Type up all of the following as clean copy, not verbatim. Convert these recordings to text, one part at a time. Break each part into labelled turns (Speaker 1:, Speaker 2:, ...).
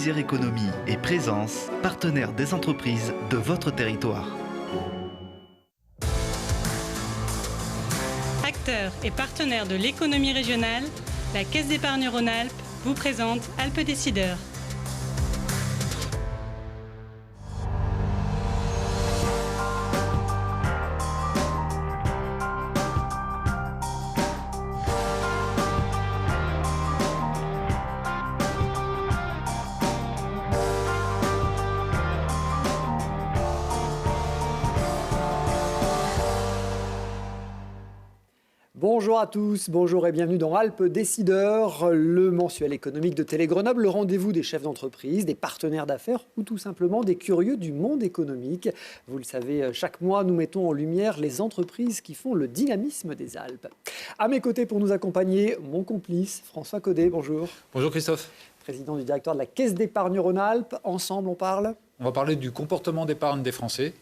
Speaker 1: Isère Économie et Présence, partenaire des entreprises de votre territoire.
Speaker 2: Acteur et partenaire de l'économie régionale, la Caisse d'épargne Rhône-Alpes vous présente Alpes Décideurs.
Speaker 3: Bonjour à tous, bonjour et bienvenue dans Alpes Décideurs, le mensuel économique de Télé Grenoble, le rendez-vous des chefs d'entreprise, des partenaires d'affaires ou tout simplement des curieux du monde économique. Vous le savez, chaque mois, nous mettons en lumière les entreprises qui font le dynamisme des Alpes. À mes côtés pour nous accompagner, mon complice François Caudet, bonjour.
Speaker 4: Bonjour Christophe.
Speaker 3: Président du directoire de la Caisse d'épargne Rhône-Alpes. Ensemble, on parle ?
Speaker 4: On va parler du comportement d'épargne des Français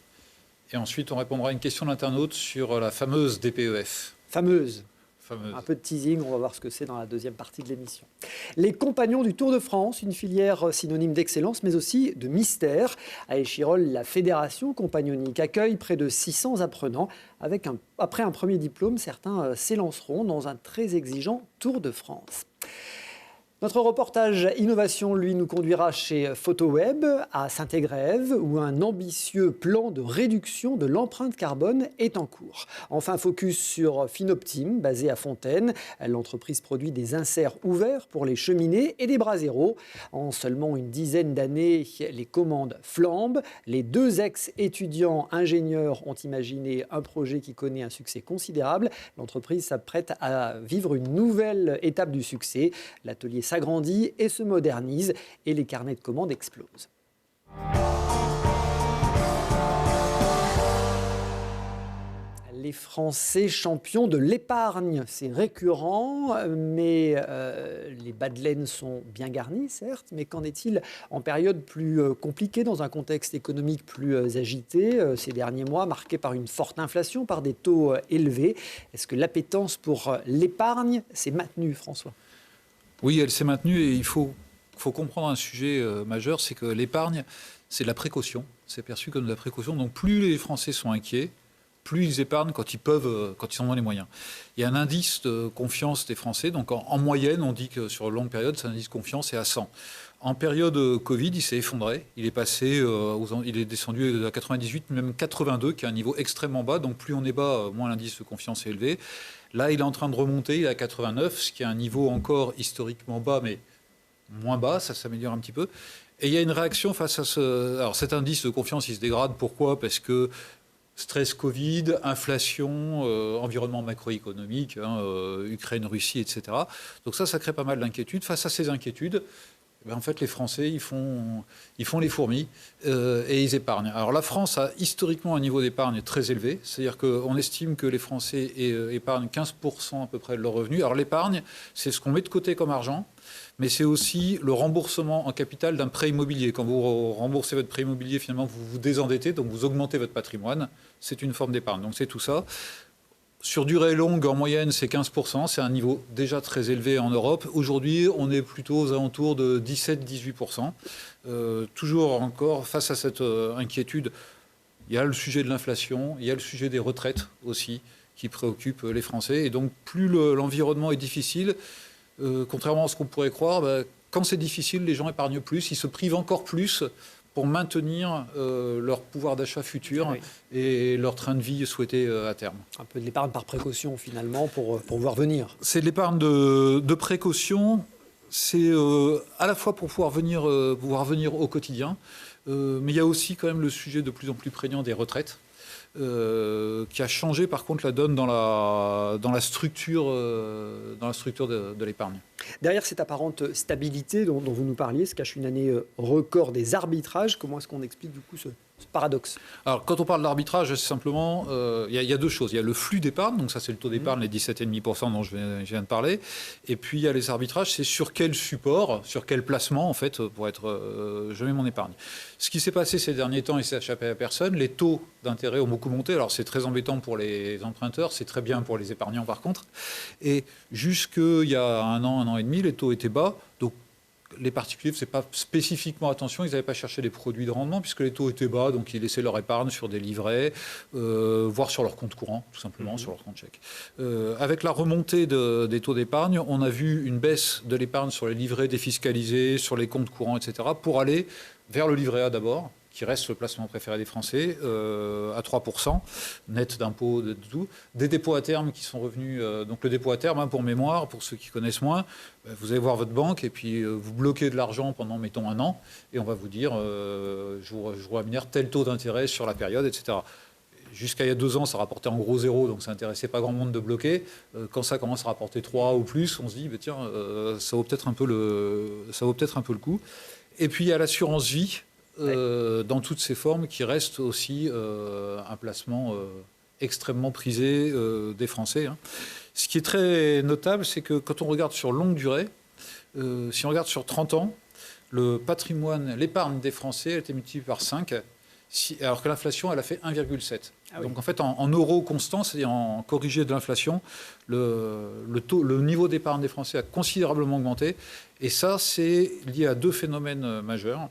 Speaker 4: et ensuite on répondra à une question d'internaute sur la fameuse DPEF.
Speaker 3: Fameuse. Un peu de teasing, on va voir ce que c'est dans la deuxième partie de l'émission. Les compagnons du Tour de France, une filière synonyme d'excellence, mais aussi de mystère. À Échirolles, la fédération compagnonique accueille près de 600 apprenants. Après un premier diplôme, certains s'élanceront dans un très exigeant Tour de France. Notre reportage Innovation, lui, nous conduira chez PhotoWeb, à Saint-Égrève, où un ambitieux plan de réduction de l'empreinte carbone est en cours. Enfin, focus sur Finoptime, basé à Fontaine. L'entreprise produit des inserts ouverts pour les cheminées et des braseros. En seulement une dizaine d'années, les commandes flambent. Les deux ex-étudiants ingénieurs ont imaginé un projet qui connaît un succès considérable. L'entreprise s'apprête à vivre une nouvelle étape du succès. L'atelier s'agrandit et se modernise et les carnets de commandes explosent. Les Français champions de l'épargne, c'est récurrent, mais les bas de laine sont bien garnis, certes, mais qu'en est-il en période plus compliquée, dans un contexte économique plus agité, ces derniers mois, marqués par une forte inflation, par des taux élevés? Est-ce que l'appétence pour l'épargne s'est maintenue, François ?
Speaker 4: Oui, elle s'est maintenue et il faut comprendre un sujet majeur, c'est que l'épargne, c'est de la précaution. C'est perçu comme de la précaution. Donc plus les Français sont inquiets, plus ils épargnent quand ils peuvent, quand ils en ont les moyens. Il y a un indice de confiance des Français. Donc en moyenne, on dit que sur longue période, cet indice de confiance est à 100. En période Covid, il s'est effondré. Il est descendu à 98, même 82, qui est un niveau extrêmement bas. Donc plus on est bas, moins l'indice de confiance est élevé. Là, il est en train de remonter, il est à 89, ce qui est un niveau encore historiquement bas, mais moins bas, ça s'améliore un petit peu. Et il y a une réaction face à Alors cet indice de confiance, il se dégrade. Pourquoi ? Parce que stress Covid, inflation, environnement macroéconomique, Ukraine, Russie, etc. Donc ça crée pas mal d'inquiétudes. Face à ces inquiétudes, en fait, les Français, ils font les fourmis et ils épargnent. Alors la France a historiquement un niveau d'épargne très élevé. C'est-à-dire qu'on estime que les Français épargnent 15% à peu près de leurs revenus. Alors l'épargne, c'est ce qu'on met de côté comme argent, mais c'est aussi le remboursement en capital d'un prêt immobilier. Quand vous remboursez votre prêt immobilier, finalement, vous vous désendettez, donc vous augmentez votre patrimoine. C'est une forme d'épargne. Donc c'est tout ça. Sur durée longue, en moyenne, c'est 15%. C'est un niveau déjà très élevé en Europe. Aujourd'hui, on est plutôt aux alentours de 17-18%. Toujours encore, face à cette inquiétude, il y a le sujet de l'inflation, il y a le sujet des retraites aussi, qui préoccupent les Français. Et donc, plus l'environnement est difficile, contrairement à ce qu'on pourrait croire, quand c'est difficile, les gens épargnent plus, ils se privent encore plus pour maintenir leur pouvoir d'achat futur et leur train de vie souhaité à terme.
Speaker 3: Un peu de l'épargne par précaution, finalement, pour voir venir.
Speaker 4: C'est de l'épargne de précaution. C'est à la fois pour pouvoir venir au quotidien, mais il y a aussi quand même le sujet de plus en plus prégnant des retraites, qui a changé par contre la donne dans la structure de l'épargne.
Speaker 3: Derrière cette apparente stabilité dont vous nous parliez, se cache une année record des arbitrages. Comment est-ce qu'on explique du coup ce paradoxe ?
Speaker 4: Alors, quand on parle d'arbitrage, c'est simplement, il y a deux choses. Il y a le flux d'épargne, donc ça c'est le taux d'épargne, les 17,5% dont je viens de parler. Et puis il y a les arbitrages, c'est sur quel support, sur quel placement en fait, pour être, je mets mon épargne. Ce qui s'est passé ces derniers temps, et ça n'a échappé à personne, les taux d'intérêt ont beaucoup monté. Alors c'est très embêtant pour les emprunteurs, c'est très bien pour les épargnants par contre. Et jusqu'il y a un an et demi, les taux étaient bas. Donc les particuliers ne faisaient pas spécifiquement attention, ils n'avaient pas cherché des produits de rendement puisque les taux étaient bas, donc ils laissaient leur épargne sur des livrets, voire sur leur compte courant, tout simplement, sur leur compte chèque. Avec la remontée des taux d'épargne, on a vu une baisse de l'épargne sur les livrets défiscalisés, sur les comptes courants, etc., pour aller vers le livret A d'abord, qui reste le placement préféré des Français, à 3%, net d'impôts, de tout. Des dépôts à terme qui sont revenus. Donc le dépôt à terme, pour mémoire, pour ceux qui connaissent moins, vous allez voir votre banque et puis vous bloquez de l'argent pendant, mettons, 1 an, et on va vous dire, je vous rémunère tel taux d'intérêt sur la période, etc. Jusqu'à il y a 2 ans, ça rapportait en gros 0, donc ça n'intéressait pas grand monde de bloquer. Quand ça commence à rapporter 3 ou plus, on se dit, tiens, ça vaut peut-être un peu le coup. Et puis il y a l'assurance vie, dans toutes ses formes, qui reste aussi un placement extrêmement prisé des Français. Ce qui est très notable, c'est que quand on regarde sur longue durée, si on regarde sur 30 ans, le patrimoine, l'épargne des Français a été multipliée par 5, alors que l'inflation, elle a fait 1,7. Donc en fait, en euros constants, c'est-à-dire en corrigé de l'inflation, le niveau d'épargne des Français a considérablement augmenté. Et ça, c'est lié à 2 phénomènes majeurs.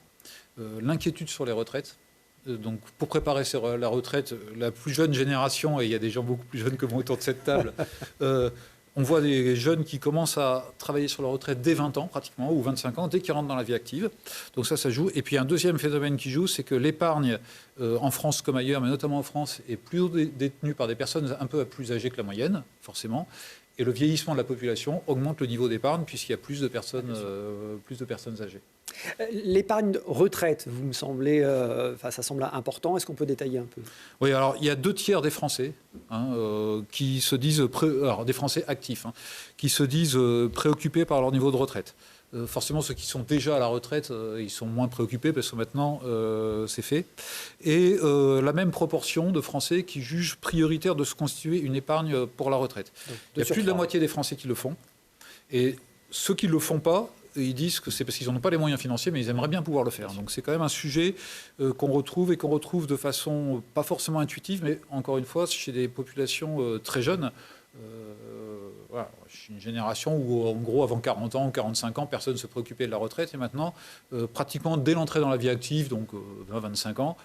Speaker 4: L'inquiétude sur les retraites. Donc, pour préparer la retraite, la plus jeune génération, et il y a des gens beaucoup plus jeunes que moi autour de cette table, on voit des jeunes qui commencent à travailler sur leur retraite dès 20 ans, pratiquement, ou 25 ans, dès qu'ils rentrent dans la vie active. Donc ça joue. Et puis, un deuxième phénomène qui joue, c'est que l'épargne, en France comme ailleurs, mais notamment en France, est plus détenue par des personnes un peu plus âgées que la moyenne, forcément. Et le vieillissement de la population augmente le niveau d'épargne puisqu'il y a plus de personnes âgées.
Speaker 3: L'épargne retraite, vous me semblez, ça semble important. Est-ce qu'on peut détailler un peu ?
Speaker 4: Oui, alors il y a 2 tiers des Français qui se disent, des Français actifs, qui se disent préoccupés par leur niveau de retraite. Forcément, ceux qui sont déjà à la retraite, ils sont moins préoccupés parce que maintenant, c'est fait. Et la même proportion de Français qui jugent prioritaire de se constituer une épargne pour la retraite. Il y a plus de la moitié des Français qui le font. Et ceux qui ne le font pas, ils disent que c'est parce qu'ils n'ont pas les moyens financiers, mais ils aimeraient bien pouvoir le faire. Donc c'est quand même un sujet qu'on retrouve de façon pas forcément intuitive, mais encore une fois, chez des populations très jeunes. Voilà, je suis une génération où, en gros, avant 40 ans ou 45 ans, personne ne se préoccupait de la retraite. Et maintenant, pratiquement dès l'entrée dans la vie active, donc 20-25 ans,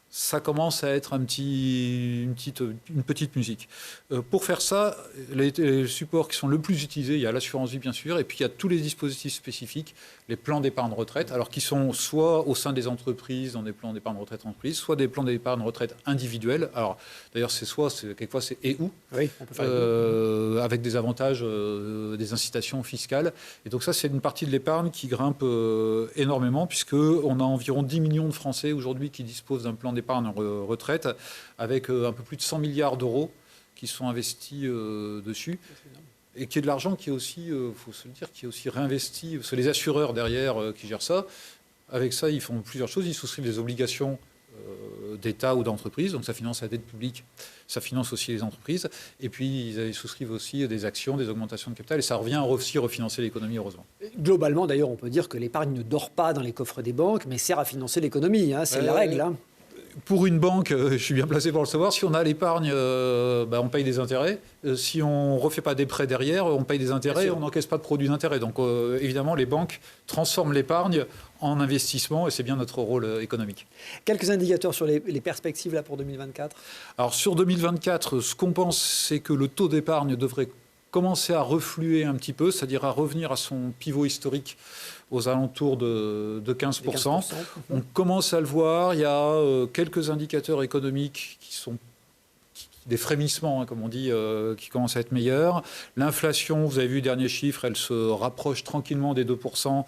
Speaker 4: ça commence à être une petite musique. Pour faire ça, les supports qui sont le plus utilisés, il y a l'assurance vie, bien sûr, et puis il y a tous les dispositifs spécifiques, les plans d'épargne retraite, alors qui sont soit au sein des entreprises, dans des plans d'épargne retraite entreprises, soit des plans d'épargne retraite individuels. Alors, d'ailleurs, quelquefois, c'est et où,
Speaker 3: oui, on peut faire
Speaker 4: avec des avantages, des incitations fiscales. Et donc ça, c'est une partie de l'épargne qui grimpe énormément, puisqu'on a environ 10 millions de Français aujourd'hui qui disposent d'un plan d'épargne retraite, avec un peu plus de 100 milliards d'euros qui sont investis dessus. Et qui est de l'argent qui est aussi, faut se le dire, qui est aussi réinvesti. C'est les assureurs derrière qui gèrent ça. Avec ça, ils font plusieurs choses. Ils souscrivent des obligations d'État ou d'entreprise. Donc ça finance la dette publique, ça finance aussi les entreprises. Et puis ils souscrivent aussi des actions, des augmentations de capital. Et ça revient aussi refinancer l'économie, heureusement.
Speaker 3: Globalement, d'ailleurs, on peut dire que l'épargne ne dort pas dans les coffres des banques, mais sert à financer l'économie. C'est la règle.
Speaker 4: Pour une banque, je suis bien placé pour le savoir, si on a l'épargne, on paye des intérêts. Si on ne refait pas des prêts derrière, on paye des intérêts et on n'encaisse pas de produits d'intérêt. Donc évidemment, les banques transforment l'épargne en investissement et c'est bien notre rôle économique.
Speaker 3: Quelques indicateurs sur les perspectives là, pour 2024 ?
Speaker 4: Alors sur 2024, ce qu'on pense, c'est que le taux d'épargne devrait commencer à refluer un petit peu, c'est-à-dire à revenir à son pivot historique aux alentours de 15%. On commence à le voir. Il y a quelques indicateurs économiques qui sont des frémissements, comme on dit, qui commencent à être meilleurs. L'inflation, vous avez vu le dernier chiffre, elle se rapproche tranquillement des 2%,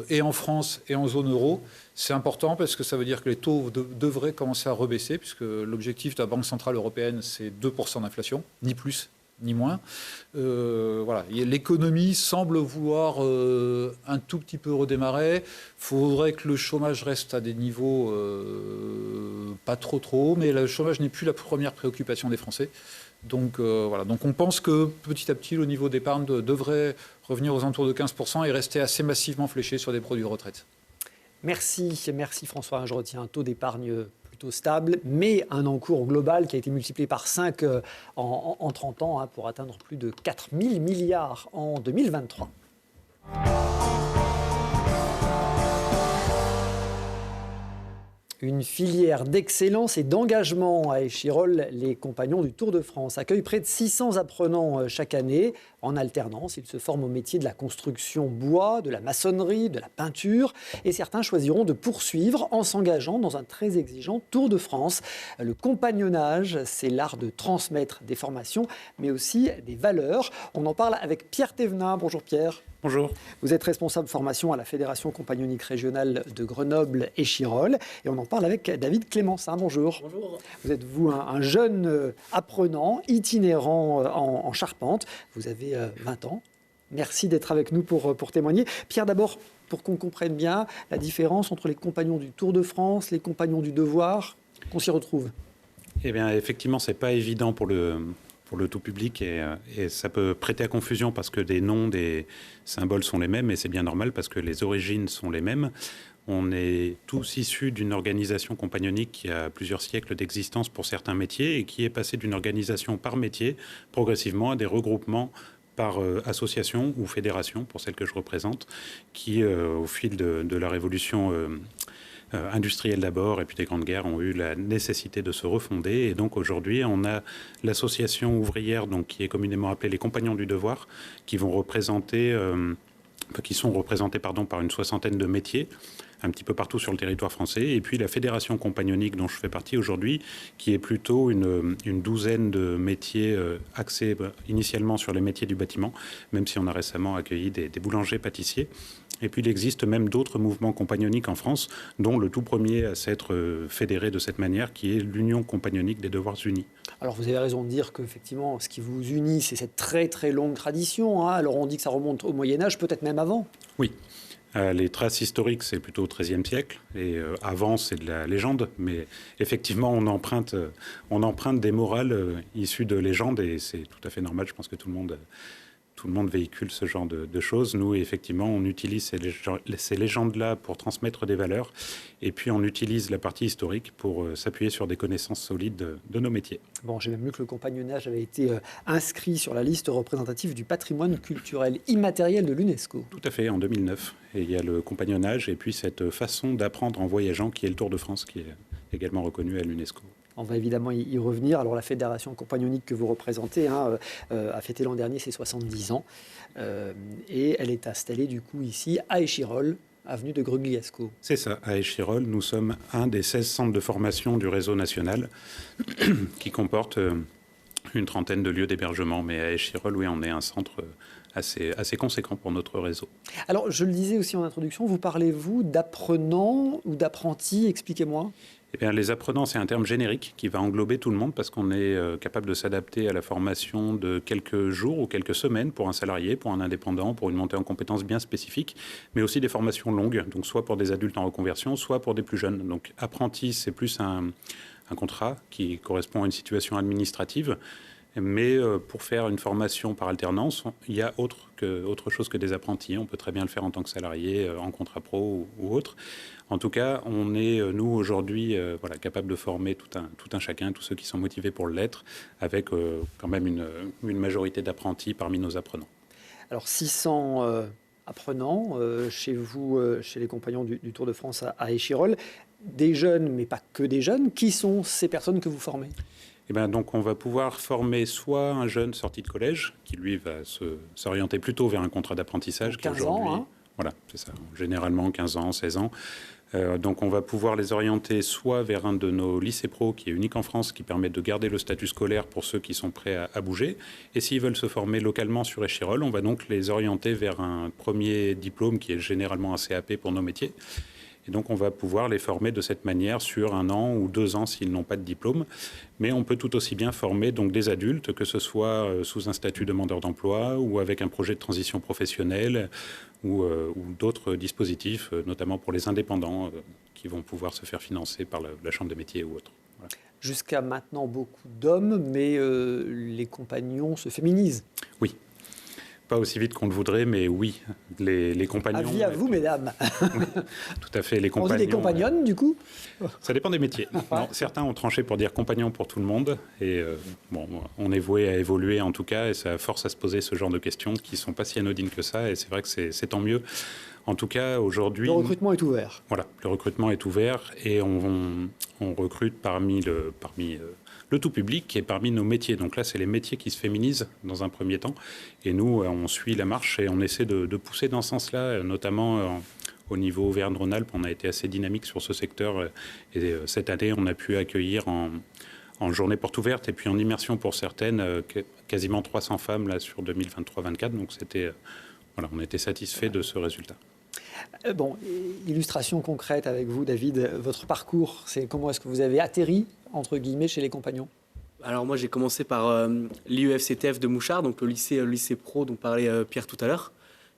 Speaker 4: et en France et en zone euro. C'est important parce que ça veut dire que les taux devraient commencer à rebaisser, puisque l'objectif de la Banque Centrale Européenne, c'est 2% d'inflation, ni plus ni moins. Voilà. L'économie semble vouloir un tout petit peu redémarrer. Il faudrait que le chômage reste à des niveaux pas trop hauts, mais le chômage n'est plus la première préoccupation des Français. Donc voilà. Donc on pense que petit à petit, le niveau d'épargne devrait revenir aux alentours de 15% et rester assez massivement fléché sur des produits de retraite.
Speaker 3: Merci François. Je retiens un taux d'épargne plutôt stable, mais un encours global qui a été multiplié par 5 en 30 ans pour atteindre plus de 4 000 milliards en 2023. Une filière d'excellence et d'engagement à Échirolles. Les compagnons du Tour de France accueillent près de 600 apprenants chaque année. En alternance, ils se forment au métier de la construction bois, de la maçonnerie, de la peinture. Et certains choisiront de poursuivre en s'engageant dans un très exigeant Tour de France. Le compagnonnage, c'est l'art de transmettre des formations, mais aussi des valeurs. On en parle avec Pierre Thévenin. Bonjour Pierre.
Speaker 5: Bonjour.
Speaker 3: Vous êtes responsable formation à la Fédération compagnonnique régionale de Grenoble-Échirolles. Et on en parle avec David Clémensin. Bonjour.
Speaker 5: Bonjour.
Speaker 3: Vous êtes un jeune apprenant, itinérant en charpente. Vous avez 20 ans. Merci d'être avec nous pour témoigner. Pierre, d'abord, pour qu'on comprenne bien la différence entre les compagnons du Tour de France, les compagnons du devoir, qu'on s'y retrouve.
Speaker 5: Eh bien, effectivement, ce n'est pas évident pour le tout public et ça peut prêter à confusion parce que des noms, des symboles sont les mêmes et c'est bien normal parce que les origines sont les mêmes. On est tous issus d'une organisation compagnonique qui a plusieurs siècles d'existence pour certains métiers et qui est passée d'une organisation par métier progressivement à des regroupements par association ou fédération, pour celle que je représente, qui, au fil de la révolution industriels d'abord et puis des grandes guerres ont eu la nécessité de se refonder. Et donc aujourd'hui, on a l'association ouvrière donc, qui est communément appelée les Compagnons du Devoir, qui sont représentés par une soixantaine de métiers, un petit peu partout sur le territoire français. Et puis la Fédération compagnonique dont je fais partie aujourd'hui, qui est plutôt une douzaine de métiers axés initialement sur les métiers du bâtiment, même si on a récemment accueilli des boulangers-pâtissiers. Et puis il existe même d'autres mouvements compagnoniques en France, dont le tout premier à s'être fédéré de cette manière, qui est l'Union compagnonique des Devoirs Unis.
Speaker 3: Alors vous avez raison de dire qu'effectivement, ce qui vous unit, c'est cette très très longue tradition. Alors on dit que ça remonte au Moyen-Âge, peut-être même avant.
Speaker 5: Oui. Les traces historiques, c'est plutôt au XIIIe siècle, et avant, c'est de la légende, mais effectivement, on emprunte des morales issues de légendes, et c'est tout à fait normal, je pense que tout le monde véhicule ce genre de choses. Nous, effectivement, on utilise ces légendes-là pour transmettre des valeurs, et puis on utilise la partie historique pour s'appuyer sur des connaissances solides de nos métiers.
Speaker 3: Bon, j'ai même lu que le compagnonnage avait été inscrit sur la liste représentative du patrimoine culturel immatériel de l'UNESCO.
Speaker 5: Tout à fait, en 2009. Et il y a le compagnonnage et puis cette façon d'apprendre en voyageant qui est le Tour de France, qui est également reconnu à l'UNESCO.
Speaker 3: On va évidemment y revenir. Alors la fédération compagnonique que vous représentez a fêté l'an dernier ses 70 ans et elle est installée du coup ici à Échirolles, avenue de Grugliasco.
Speaker 5: C'est ça, à Échirolles, nous sommes un des 16 centres de formation du réseau national qui comporte une trentaine de lieux d'hébergement. Mais à Échirolles, oui, on est un centre assez conséquent pour notre réseau.
Speaker 3: Alors je le disais aussi en introduction, vous parlez-vous d'apprenants ou d'apprentis? Expliquez-moi.
Speaker 5: Eh bien, les apprenants, c'est un terme générique qui va englober tout le monde parce qu'on est capable de s'adapter à la formation de quelques jours ou quelques semaines pour un salarié, pour un indépendant, pour une montée en compétences bien spécifique, mais aussi des formations longues, donc soit pour des adultes en reconversion, soit pour des plus jeunes. Donc apprenti, c'est plus un contrat qui correspond à une situation administrative. Mais pour faire une formation par alternance, il y a autre chose que des apprentis. On peut très bien le faire en tant que salarié, en contrat pro ou autre. En tout cas, on est, nous, aujourd'hui, capables de former tout un chacun, tous ceux qui sont motivés pour l'être, avec quand même une majorité d'apprentis parmi nos apprenants.
Speaker 3: Alors, 600 apprenants chez vous, chez les compagnons du Tour de France à Échirolles. Des jeunes, mais pas que des jeunes. Qui sont ces personnes que vous formez ?
Speaker 5: Eh bien, donc, on va pouvoir former soit un jeune sorti de collège, qui lui va s'orienter plutôt vers un contrat d'apprentissage.
Speaker 3: 15 ans, hein ?
Speaker 5: Voilà, c'est ça. Généralement 15 ans, 16 ans. Donc, on va pouvoir les orienter soit vers un de nos lycées pro, qui est unique en France, qui permet de garder le statut scolaire pour ceux qui sont prêts à bouger. Et s'ils veulent se former localement sur Échirolles, on va donc les orienter vers un premier diplôme, qui est généralement un CAP pour nos métiers. Et donc, on va pouvoir les former de cette manière sur 1 an ou 2 ans s'ils n'ont pas de diplôme. Mais on peut tout aussi bien former donc, des adultes, que ce soit sous un statut demandeur d'emploi ou avec un projet de transition professionnelle ou d'autres dispositifs, notamment pour les indépendants qui vont pouvoir se faire financer par la Chambre des métiers ou autres. Voilà.
Speaker 3: Jusqu'à maintenant, beaucoup d'hommes, mais les compagnons se féminisent.
Speaker 5: Oui. Pas aussi vite qu'on le voudrait, mais oui, les compagnons...
Speaker 3: Avis à vous, mesdames.
Speaker 5: Oui, tout à fait, les compagnons...
Speaker 3: On dit des compagnonnes, du coup ?
Speaker 5: Ça dépend des métiers. Non, certains ont tranché pour dire compagnons pour tout le monde, et on est voué à évoluer en tout cas, et ça force à se poser ce genre de questions qui ne sont pas si anodines que ça, et c'est vrai que c'est tant mieux. En tout cas, aujourd'hui...
Speaker 3: Le recrutement est ouvert.
Speaker 5: Voilà, le recrutement est ouvert et on recrute parmi le tout public et parmi nos métiers. Donc là, c'est les métiers qui se féminisent dans un premier temps. Et nous, on suit la marche et on essaie de pousser dans ce sens-là, notamment au niveau Auvergne-Rhône-Alpes. On a été assez dynamique sur ce secteur. Et cette année, on a pu accueillir en journée porte ouverte et puis en immersion pour certaines, quasiment 300 femmes là, sur 2023-24. Donc on était satisfait de ce résultat.
Speaker 3: Bon, illustration concrète avec vous, David. Votre parcours, c'est comment est-ce que vous avez atterri, entre guillemets, chez les compagnons?
Speaker 6: Alors moi, j'ai commencé par l'IEFCTF de Mouchard, donc le lycée pro dont parlait Pierre tout à l'heure,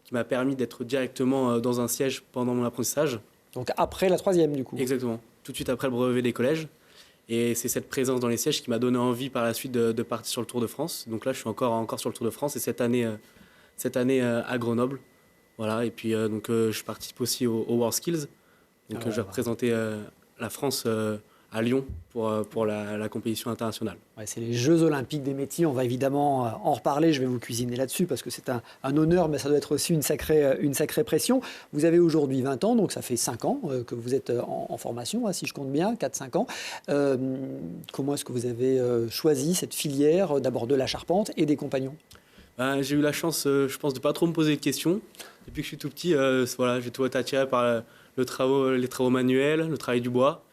Speaker 6: qui m'a permis d'être directement dans un siège pendant mon apprentissage.
Speaker 3: Donc après la troisième, du coup.
Speaker 6: Exactement, tout de suite après le brevet des collèges. Et c'est cette présence dans les sièges qui m'a donné envie par la suite de partir sur le Tour de France. Donc là, je suis encore sur le Tour de France et cette année à Grenoble. Voilà, et puis je participe aussi au WorldSkills. Donc je vais représenter la France à Lyon pour la compétition internationale.
Speaker 3: Ouais, c'est les Jeux Olympiques des métiers. On va évidemment en reparler. Je vais vous cuisiner là-dessus parce que c'est un honneur, mais ça doit être aussi une sacrée pression. Vous avez aujourd'hui 20 ans, donc ça fait 5 ans que vous êtes en formation, si je compte bien, 4-5 ans. Comment est-ce que vous avez choisi cette filière, d'abord de la charpente et des compagnons?
Speaker 6: J'ai eu la chance, je pense, de ne pas trop me poser de questions. Depuis que je suis tout petit, j'ai toujours été attiré par les travaux manuels, le travail du bois.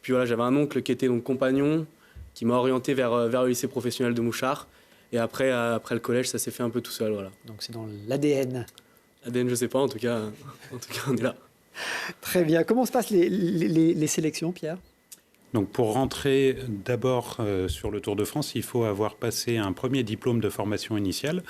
Speaker 6: Puis voilà, j'avais un oncle qui était donc compagnon, qui m'a orienté vers le lycée professionnel de Mouchard. Et après le collège, ça s'est fait un peu tout seul. Voilà.
Speaker 3: Donc c'est dans l'ADN.
Speaker 6: ADN, je ne sais pas, en tout cas, on est là.
Speaker 3: Très bien. Comment se passent les sélections, Pierre?
Speaker 5: Donc pour rentrer d'abord sur le Tour de France, il faut avoir passé un premier diplôme de formation initiale.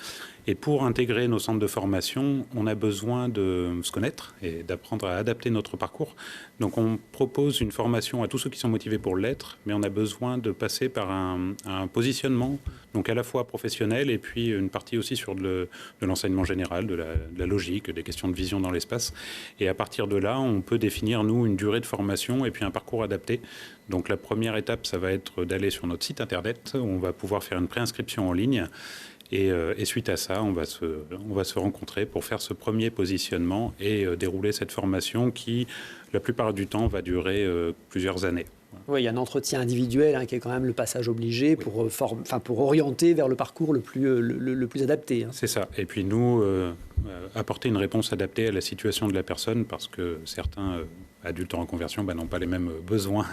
Speaker 5: Et pour intégrer nos centres de formation, on a besoin de se connaître et d'apprendre à adapter notre parcours. Donc on propose une formation à tous ceux qui sont motivés pour l'être, mais on a besoin de passer par un positionnement, donc à la fois professionnel et puis une partie aussi sur de l'enseignement général, de la logique, des questions de vision dans l'espace. Et à partir de là, on peut définir, nous, une durée de formation et puis un parcours adapté. Donc la première étape, ça va être d'aller sur notre site internet, où on va pouvoir faire une préinscription en ligne. Et suite à ça, on va se rencontrer pour faire ce premier positionnement et dérouler cette formation qui, la plupart du temps, va durer plusieurs années.
Speaker 3: Oui, il y a un entretien individuel qui est quand même le passage obligé pour orienter vers le parcours le plus adapté.
Speaker 5: C'est ça. Et puis nous, apporter une réponse adaptée à la situation de la personne parce que certains adultes en reconversion n'ont pas les mêmes besoins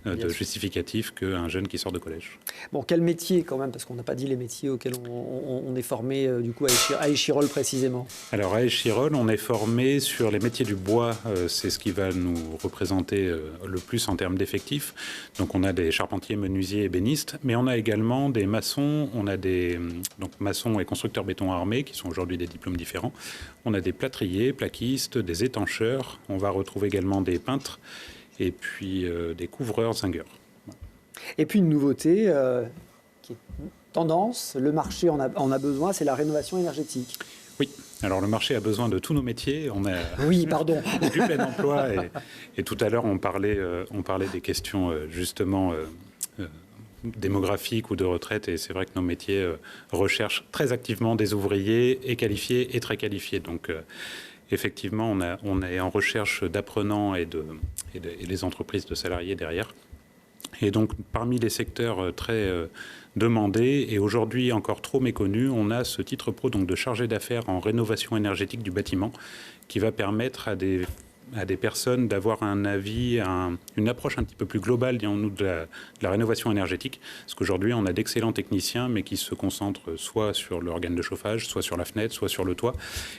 Speaker 5: de justificatifs qu'un jeune qui sort de collège.
Speaker 3: Bon, quel métier quand même, parce qu'on n'a pas dit les métiers auxquels on est formé du coup à Échirolles précisément.
Speaker 5: Alors à Échirolles, on est formé sur les métiers du bois, c'est ce qui va nous représenter le plus en termes d'effectifs. Donc on a des charpentiers, menuisiers, ébénistes, mais on a également des maçons, on a des maçons et constructeurs béton armés qui sont aujourd'hui des diplômes différents. On a des plâtriers, plaquistes, des étancheurs, on va retrouver également des peintres et puis des couvreurs, zingueurs.
Speaker 3: Et puis une nouveauté qui est tendance, le marché en a besoin, c'est la rénovation énergétique.
Speaker 5: Oui, alors le marché a besoin de tous nos métiers. On a
Speaker 3: oui, pardon.
Speaker 5: Du plein emploi et tout à l'heure on parlait des questions justement démographiques ou de retraite et c'est vrai que nos métiers recherchent très activement des ouvriers et qualifiés et très qualifiés. Donc effectivement, on est en recherche d'apprenants et les entreprises de salariés derrière. Et donc, parmi les secteurs très demandés et aujourd'hui encore trop méconnus, on a ce titre pro donc, de chargé d'affaires en rénovation énergétique du bâtiment qui va permettre à des personnes d'avoir un avis, une approche un petit peu plus globale, disons-nous, de la rénovation énergétique. Parce qu'aujourd'hui, on a d'excellents techniciens, mais qui se concentrent soit sur l'organe de chauffage, soit sur la fenêtre, soit sur le toit.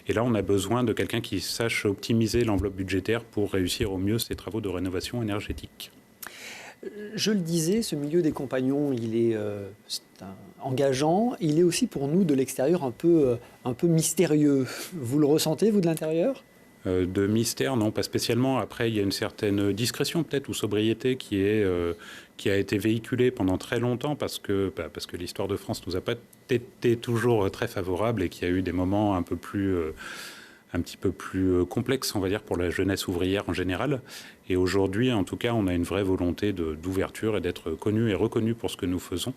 Speaker 5: Et là, on a besoin de quelqu'un qui sache optimiser l'enveloppe budgétaire pour réussir au mieux ces travaux de rénovation énergétique.
Speaker 3: Je le disais, ce milieu des compagnons, il est engageant. Il est aussi pour nous, de l'extérieur, un peu mystérieux. Vous le ressentez, vous, de l'intérieur ?
Speaker 5: De mystère, non, pas spécialement. Après, il y a une certaine discrétion peut-être ou sobriété qui a été véhiculée pendant très longtemps parce que l'histoire de France nous a pas été toujours très favorable et qu'il y a eu des moments un petit peu plus complexes, on va dire, pour la jeunesse ouvrière en général. Et aujourd'hui, en tout cas, on a une vraie volonté d'ouverture et d'être connu et reconnu pour ce que nous faisons.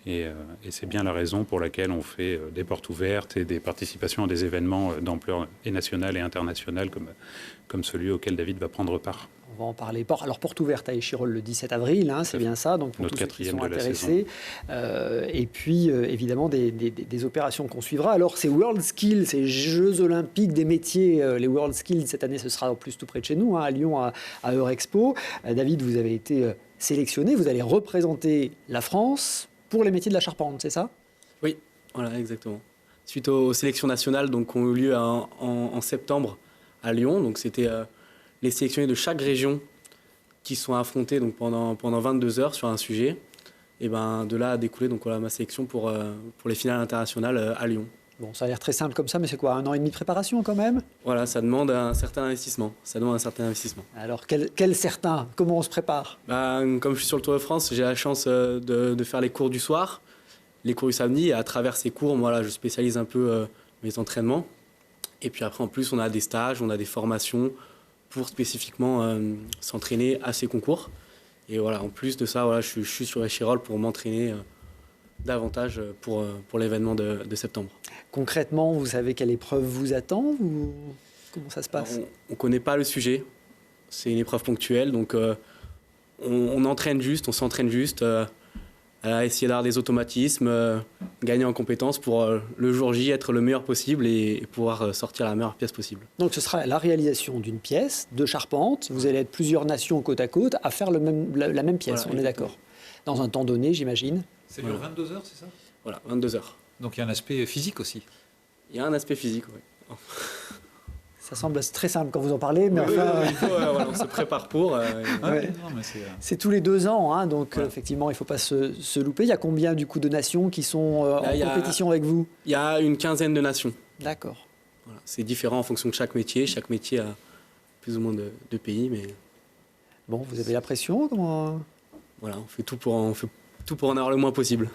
Speaker 5: Et c'est bien la raison pour laquelle on fait des portes ouvertes et des participations à des événements d'ampleur et nationale et internationale comme celui auquel David va prendre part.
Speaker 3: On va en parler. Alors, porte ouverte à Échirolles le 17 avril, hein, c'est bien ça, donc pour
Speaker 5: notre
Speaker 3: tous ceux qui sont
Speaker 5: quatrième de la
Speaker 3: intéressés. Et puis, évidemment, des opérations qu'on suivra. Alors, c'est World Skills, ces Jeux Olympiques des métiers, les World Skills, cette année, ce sera en plus tout près de chez nous, hein, à Lyon, à Eurexpo. David, vous avez été sélectionné, vous allez représenter la France pour les métiers de la charpente, c'est ça?
Speaker 6: Oui, voilà, exactement. Suite aux sélections nationales donc, qui ont eu lieu en septembre à Lyon, donc c'était les sélectionnés de chaque région qui sont affrontés donc, pendant 22 heures sur un sujet. Et ben, de là a découlé donc, voilà, ma sélection pour les finales internationales à Lyon.
Speaker 3: Bon, ça a l'air très simple comme ça, mais c'est quoi, 1 an et demi de préparation quand même?
Speaker 6: Voilà, ça demande un certain investissement.
Speaker 3: Alors, quel certain? Comment on se prépare?
Speaker 6: Comme je suis sur le Tour de France, j'ai la chance de faire les cours du soir, les cours du samedi. Et à travers ces cours, voilà, je spécialise un peu mes entraînements. Et puis après, en plus, on a des stages, on a des formations pour spécifiquement s'entraîner à ces concours. Et voilà, en plus de ça, voilà, je suis sur Échirolles pour m'entraîner davantage pour l'événement de septembre.
Speaker 3: Concrètement, vous savez quelle épreuve vous attend ou comment ça se passe?
Speaker 6: Alors, on ne connaît pas le sujet, c'est une épreuve ponctuelle, donc on entraîne juste, on s'entraîne juste à essayer d'avoir des automatismes, gagner en compétences pour le jour J être le meilleur possible et pouvoir sortir la meilleure pièce possible.
Speaker 3: Donc ce sera la réalisation d'une pièce de charpente, vous allez être plusieurs nations côte à côte à faire la même pièce,
Speaker 6: voilà,
Speaker 3: on est d'accord? Dans un temps donné, j'imagine?
Speaker 4: Ça dure 22 heures, c'est ça?
Speaker 6: Voilà, 22 heures.
Speaker 4: Donc il y a un aspect physique aussi.
Speaker 6: Il y a un aspect physique, oui.
Speaker 3: Ça semble très simple quand vous en parlez, mais
Speaker 6: oui,
Speaker 3: enfin...
Speaker 6: voilà, on se prépare pour.
Speaker 3: Ouais.
Speaker 4: Non,
Speaker 3: c'est tous les 2 ans, hein, donc
Speaker 6: voilà.
Speaker 3: Effectivement, il ne faut pas se louper. Il y a combien du coup de nations qui sont en compétition avec vous?
Speaker 6: Il y a une quinzaine de nations.
Speaker 3: D'accord.
Speaker 6: Voilà, c'est différent en fonction de chaque métier. Chaque métier a plus ou moins de pays, mais...
Speaker 3: Bon, vous avez la pression? Comment...
Speaker 6: Voilà, on fait tout pour en avoir le moins possible.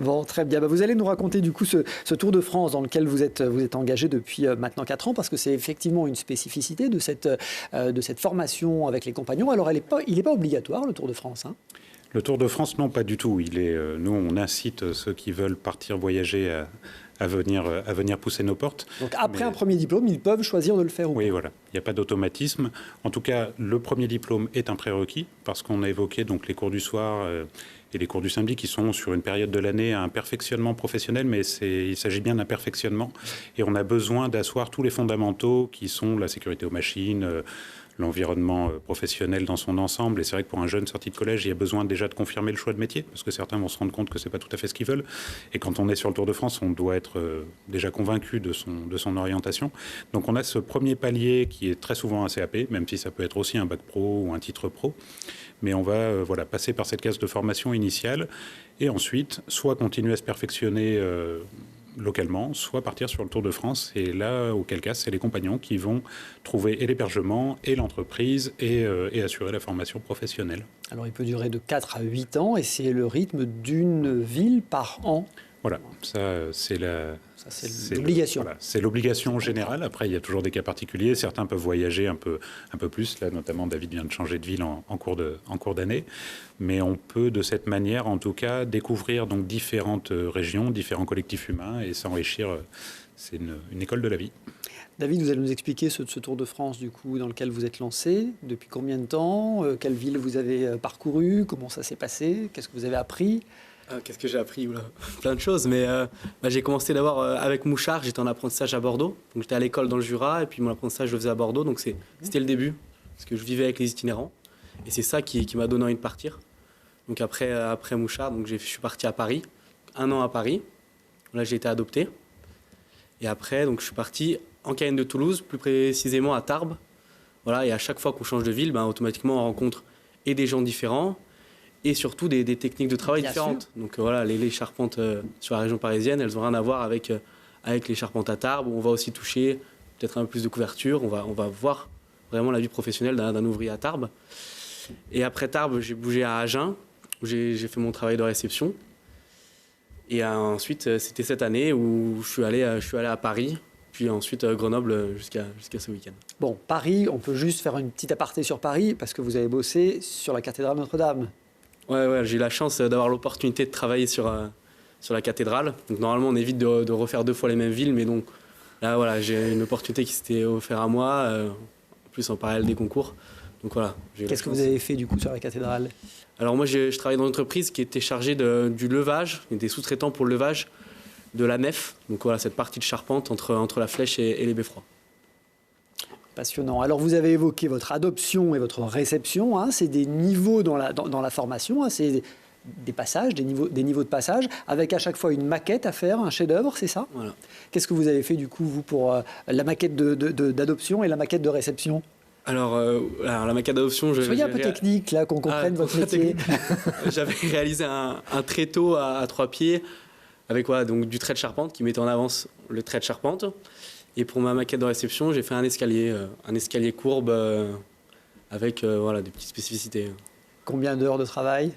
Speaker 3: Bon, très bien. Vous allez nous raconter du coup ce Tour de France dans lequel vous êtes engagé depuis maintenant 4 ans, parce que c'est effectivement une spécificité de cette formation avec les compagnons. Alors, il n'est pas obligatoire, le Tour de France, hein?
Speaker 5: Le Tour de France, non, pas du tout. Nous, on incite ceux qui veulent partir voyager à venir pousser nos portes.
Speaker 3: Donc après un premier diplôme, ils peuvent choisir de le faire ou pas?
Speaker 5: Oui, voilà. Il n'y a pas d'automatisme. En tout cas, le premier diplôme est un prérequis parce qu'on a évoqué donc les cours du soir et les cours du samedi qui sont sur une période de l'année un perfectionnement professionnel, mais il s'agit bien d'un perfectionnement. Et on a besoin d'asseoir tous les fondamentaux qui sont la sécurité aux machines, l'environnement professionnel dans son ensemble. Et c'est vrai que pour un jeune sorti de collège, il y a besoin déjà de confirmer le choix de métier, parce que certains vont se rendre compte que c'est pas tout à fait ce qu'ils veulent. Et quand on est sur le Tour de France, on doit être déjà convaincu de son orientation. Donc on a ce premier palier qui est très souvent un CAP, même si ça peut être aussi un bac pro ou un titre pro. Mais on va passer par cette case de formation initiale et ensuite soit continuer à se perfectionner localement, soit partir sur le Tour de France. Et là, auquel cas, c'est les compagnons qui vont trouver et l'hébergement et l'entreprise et assurer la formation professionnelle.
Speaker 3: Alors, il peut durer de 4 à 8 ans et c'est le rythme d'une ville par an.
Speaker 5: Voilà, ça c'est
Speaker 3: l'obligation.
Speaker 5: C'est l'obligation générale. Après, il y a toujours des cas particuliers. Certains peuvent voyager un peu plus. Là, notamment, David vient de changer de ville en cours d'année. Mais on peut, de cette manière, en tout cas, découvrir donc différentes régions, différents collectifs humains et s'enrichir. C'est une école de la vie.
Speaker 3: David, vous allez nous expliquer ce Tour de France, du coup, dans lequel vous êtes lancé. Depuis combien de temps? Quelle ville vous avez parcouru? Comment ça s'est passé? Qu'est-ce que vous avez appris?
Speaker 6: Qu'est-ce que j'ai appris? Plein de choses, mais j'ai commencé d'abord avec Mouchard, j'étais en apprentissage à Bordeaux, donc j'étais à l'école dans le Jura, et puis mon apprentissage je le faisais à Bordeaux, donc c'était le début, parce que je vivais avec les itinérants, et c'est ça qui m'a donné envie de partir. Donc après Mouchard, donc je suis parti à Paris, 1 an à Paris, là j'ai été adopté, et après donc je suis parti en Cayenne de Toulouse, plus précisément à Tarbes, voilà, et à chaque fois qu'on change de ville, automatiquement on rencontre et des gens différents, et surtout des techniques de travail différentes. Donc voilà, les charpentes sur la région parisienne, elles n'ont rien à voir avec les charpentes à Tarbes, où on va aussi toucher peut-être un peu plus de couverture, on va voir vraiment la vie professionnelle d'un ouvrier à Tarbes. Et après Tarbes, j'ai bougé à Agen, où j'ai fait mon travail de réception. Et ensuite, c'était cette année où je suis allé à Paris, puis ensuite Grenoble jusqu'à ce week-end.
Speaker 3: Bon, Paris, on peut juste faire une petite aparté sur Paris, parce que vous avez bossé sur la cathédrale Notre-Dame.
Speaker 6: Ouais, j'ai eu la chance d'avoir l'opportunité de travailler sur la cathédrale. Donc normalement, on évite de refaire 2 fois les mêmes villes, mais donc là, voilà, j'ai une opportunité qui s'était offerte à moi, en plus en parallèle des concours. Donc voilà.
Speaker 3: Qu'est-ce que vous avez fait du coup sur la cathédrale?
Speaker 6: Alors moi, je travaillais dans une entreprise qui était chargée du levage, et des sous-traitants pour le levage de la nef. Donc voilà, cette partie de charpente entre la flèche et les beffrois.
Speaker 3: Passionnant. Alors vous avez évoqué votre adoption et votre réception, hein, c'est des niveaux dans la formation, hein, c'est des passages, des niveaux de passage, avec à chaque fois une maquette à faire, un chef-d'œuvre, c'est ça?
Speaker 6: Voilà.
Speaker 3: Qu'est-ce que vous avez fait du coup, vous, pour la maquette d'adoption et la maquette de réception?
Speaker 6: Alors la maquette d'adoption...
Speaker 3: Soyez un peu technique, là, qu'on comprenne votre métier.
Speaker 6: J'avais réalisé un tréteau à 3 pieds, avec donc, du trait de charpente qui mettait en avance le trait de charpente. Et pour ma maquette de réception, j'ai fait un escalier courbe avec des petites spécificités.
Speaker 3: Combien d'heures de travail?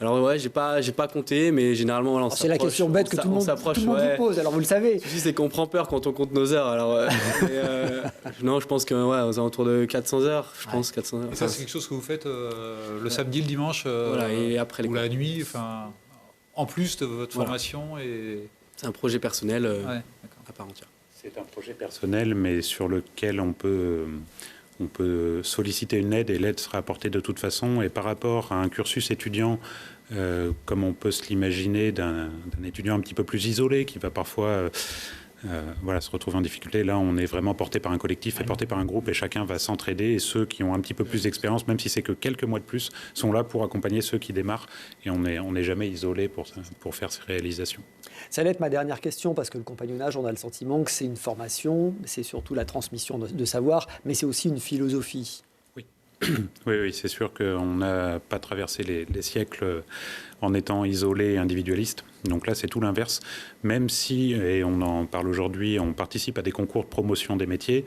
Speaker 6: Alors ouais, j'ai pas compté, mais généralement on
Speaker 3: c'est la question bête que tout le monde vous pose. Alors vous le savez.
Speaker 6: Le souci, c'est qu'on prend peur quand on compte nos heures. Alors non, je pense que aux alentours de 400 heures, je pense 400 heures.
Speaker 4: Et ça, c'est quelque chose que vous faites le samedi, le dimanche,
Speaker 6: et après
Speaker 4: ou la nuit, en plus de votre formation et...
Speaker 6: C'est un projet personnel à part entière.
Speaker 5: C'est un projet personnel, mais sur lequel on peut solliciter une aide et l'aide sera apportée de toute façon. Et par rapport à un cursus étudiant, comme on peut se l'imaginer, d'un étudiant un petit peu plus isolé qui va parfois se retrouver en difficulté, là on est vraiment porté par un collectif et porté par un groupe et chacun va s'entraider. Et ceux qui ont un petit peu plus d'expérience, même si c'est que quelques mois de plus, sont là pour accompagner ceux qui démarrent. Et on n'est jamais isolé pour faire ces réalisations. Ça
Speaker 3: allait être ma dernière question, parce que le compagnonnage, on a le sentiment que c'est une formation, c'est surtout la transmission de savoir, mais c'est aussi une philosophie.
Speaker 5: Oui, c'est sûr qu'on n'a pas traversé les siècles en étant isolé et individualiste. Donc là, c'est tout l'inverse. Même si, et on en parle aujourd'hui, on participe à des concours de promotion des métiers,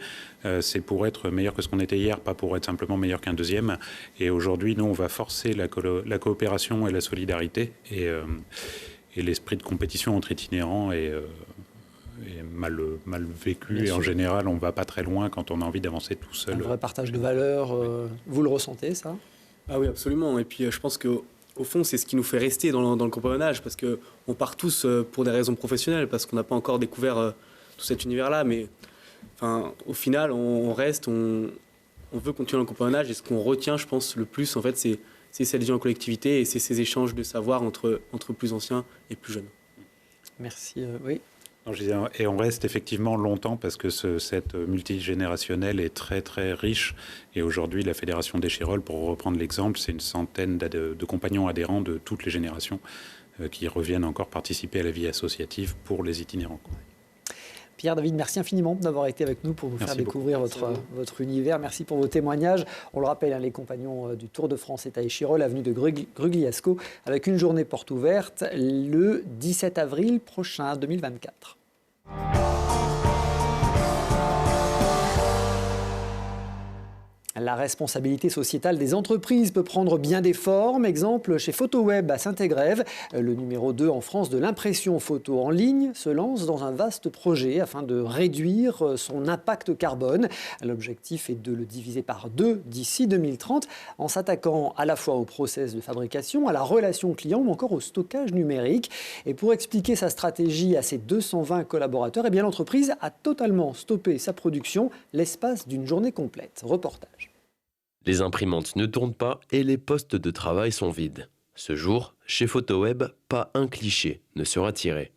Speaker 5: c'est pour être meilleur que ce qu'on était hier, pas pour être simplement meilleur qu'un deuxième. Et aujourd'hui, nous, on va forcer la coopération et la solidarité. Et l'esprit de compétition entre itinérants est mal vécu. Bien et sûr. En général, on ne va pas très loin quand on a envie d'avancer tout seul.
Speaker 3: Un vrai partage de valeurs, vous le ressentez, ça?
Speaker 6: Ah oui, absolument. Et puis je pense qu'au fond, c'est ce qui nous fait rester dans le compagnonnage, parce qu'on part tous pour des raisons professionnelles, parce qu'on n'a pas encore découvert tout cet univers-là. Mais au final, on reste, on veut continuer dans le compagnonnage. Et ce qu'on retient, je pense, le plus, en fait, c'est cette vie en collectivité et c'est ces échanges de savoir entre plus anciens et plus jeunes.
Speaker 3: Merci. Oui.
Speaker 5: Non, je disais, et on reste effectivement longtemps parce que cette multigénérationnelle est très très riche. Et aujourd'hui, la Fédération d'Échirolles, pour reprendre l'exemple, c'est une centaine de compagnons adhérents de toutes les générations qui reviennent encore participer à la vie associative pour les itinérants.
Speaker 3: Pierre, David, merci infiniment d'avoir été avec nous pour nous faire découvrir votre univers. Merci pour vos témoignages. On le rappelle, les compagnons du Tour de France est à Échirolles, avenue de Grugliasco, avec une journée porte ouverte le 17 avril prochain, 2024. La responsabilité sociétale des entreprises peut prendre bien des formes. Exemple, chez PhotoWeb à Saint-Égrève, le numéro 2 en France de l'impression photo en ligne se lance dans un vaste projet afin de réduire son impact carbone. L'objectif est de le diviser par 2 d'ici 2030 en s'attaquant à la fois au process de fabrication, à la relation client ou encore au stockage numérique. Et pour expliquer sa stratégie à ses 220 collaborateurs, l'entreprise a totalement stoppé sa production l'espace d'une journée complète. Reportage.
Speaker 7: Les imprimantes ne tournent pas et les postes de travail sont vides. Ce jour, chez PhotoWeb, pas un cliché ne sera tiré.